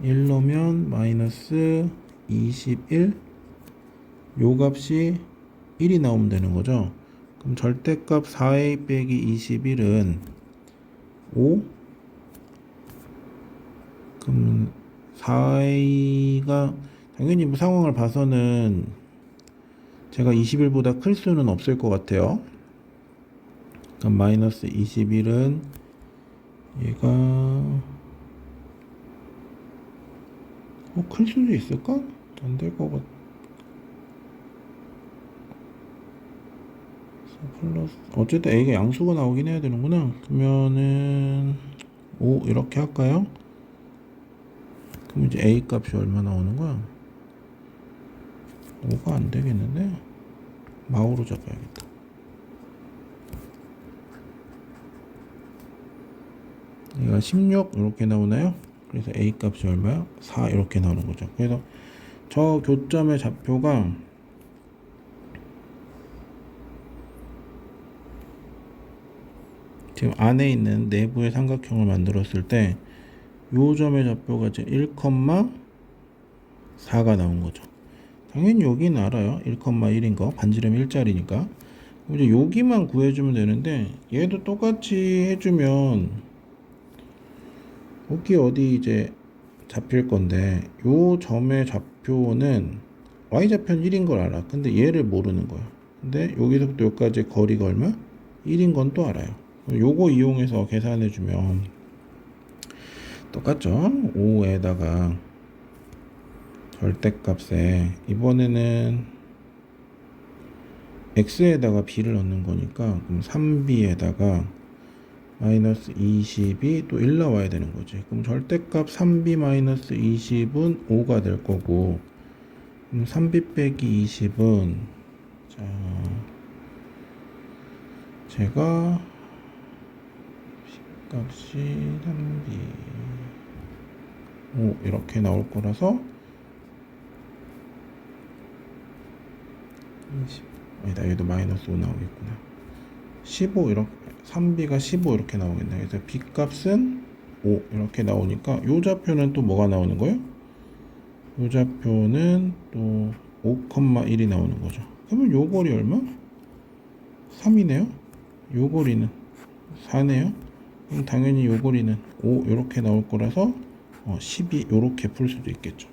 S1: 1 넣으면 마이너스 21 요 값이 1이 나오면 되는 거죠. 그럼 절대값 4a 빼기 21은 5? 그럼 4a가 당연히 뭐 상황을 봐서는 제가 21보다 클 수는 없을 것 같아요. 그럼 마이너스 21은 얘가 클 수도 있을까? 안 될 것 같아. 플러스 어쨌든 A가 양수가 나오긴 해야 되는구나. 그러면은 5 이렇게 할까요? 그럼 이제 A 값이 얼마 나오는 거야? 5가 안 되겠는데? 마우로 잡아야겠다. 얘가 16 이렇게 나오나요? 그래서 A 값이 얼마야? 4 이렇게 나오는 거죠. 그래서 저 교점의 좌표가 지금 안에 있는 내부의 삼각형을 만들었을 때 요 점의 좌표가 이제 1,4가 나온 거죠. 당연히 여기는 알아요. 1,1인 거. 반지름 1짜리니까. 이제 여기만 구해주면 되는데 얘도 똑같이 해주면 여기 어디 이제 잡힐 건데 요 점의 좌표는 y좌표는 1인 걸 알아. 근데 얘를 모르는 거야. 근데 여기서부터 여기까지 거리가 얼마? 1인 건 또 알아요. 요거 이용해서 계산해주면 똑같죠? 5에다가 절대값에 이번에는 x에다가 b를 넣는 거니까 그럼 3b에다가 마이너스 20이 또 1 나와야 되는 거지. 그럼 절대값 3b 마이너스 20은 5가 될 거고 그럼 3b 빼기 20은 자 제가 값이 3b 5 이렇게 나올 거라서 20 아니다 얘도 마이너스 5 나오겠구나. 15 이렇게 3b가 15 이렇게 나오겠네. 그래서 b 값은 5 이렇게 나오니까 요 좌표는 또 뭐가 나오는 거예요? 요 좌표는 또 5,1이 나오는 거죠. 그러면 요 거리 얼마? 3이네요. 요 거리는 4네요. 그럼 당연히 요 거리는 5 이렇게 나올 거라서 12 이렇게 풀 수도 있겠죠.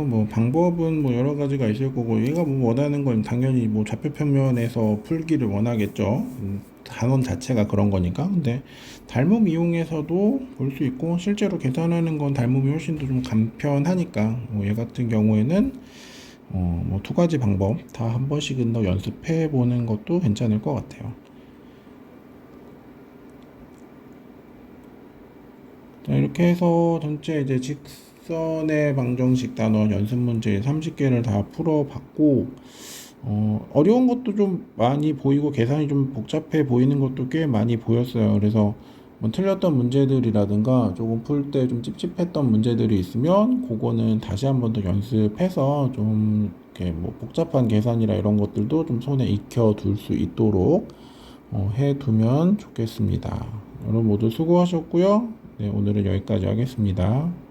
S1: 뭐 방법은 뭐 여러 가지가 있을 거고 얘가 뭐 원하는 건 당연히 뭐 좌표 평면에서 풀기를 원하겠죠. 단원 자체가 그런 거니까. 근데 닮음 이용해서도 볼 수 있고 실제로 계산하는 건 닮음이 훨씬 더 좀 간편하니까 뭐얘 같은 경우에는 뭐 두 가지 방법 다 한 번씩은 더 연습해 보는 것도 괜찮을 것 같아요. 자, 이렇게 해서 전체 이제 직선의 방정식 단원 연습 문제 30개를 다 풀어봤고 어려운 것도 좀 많이 보이고 계산이 좀 복잡해 보이는 것도 꽤 많이 보였어요. 그래서 뭐 틀렸던 문제들이라든가 조금 풀 때 좀 찝찝했던 문제들이 있으면 그거는 다시 한 번 더 연습해서 좀 이렇게 뭐 복잡한 계산이라 이런 것들도 좀 손에 익혀 둘 수 있도록 해두면 좋겠습니다. 여러분 모두 수고하셨고요. 네, 오늘은 여기까지 하겠습니다.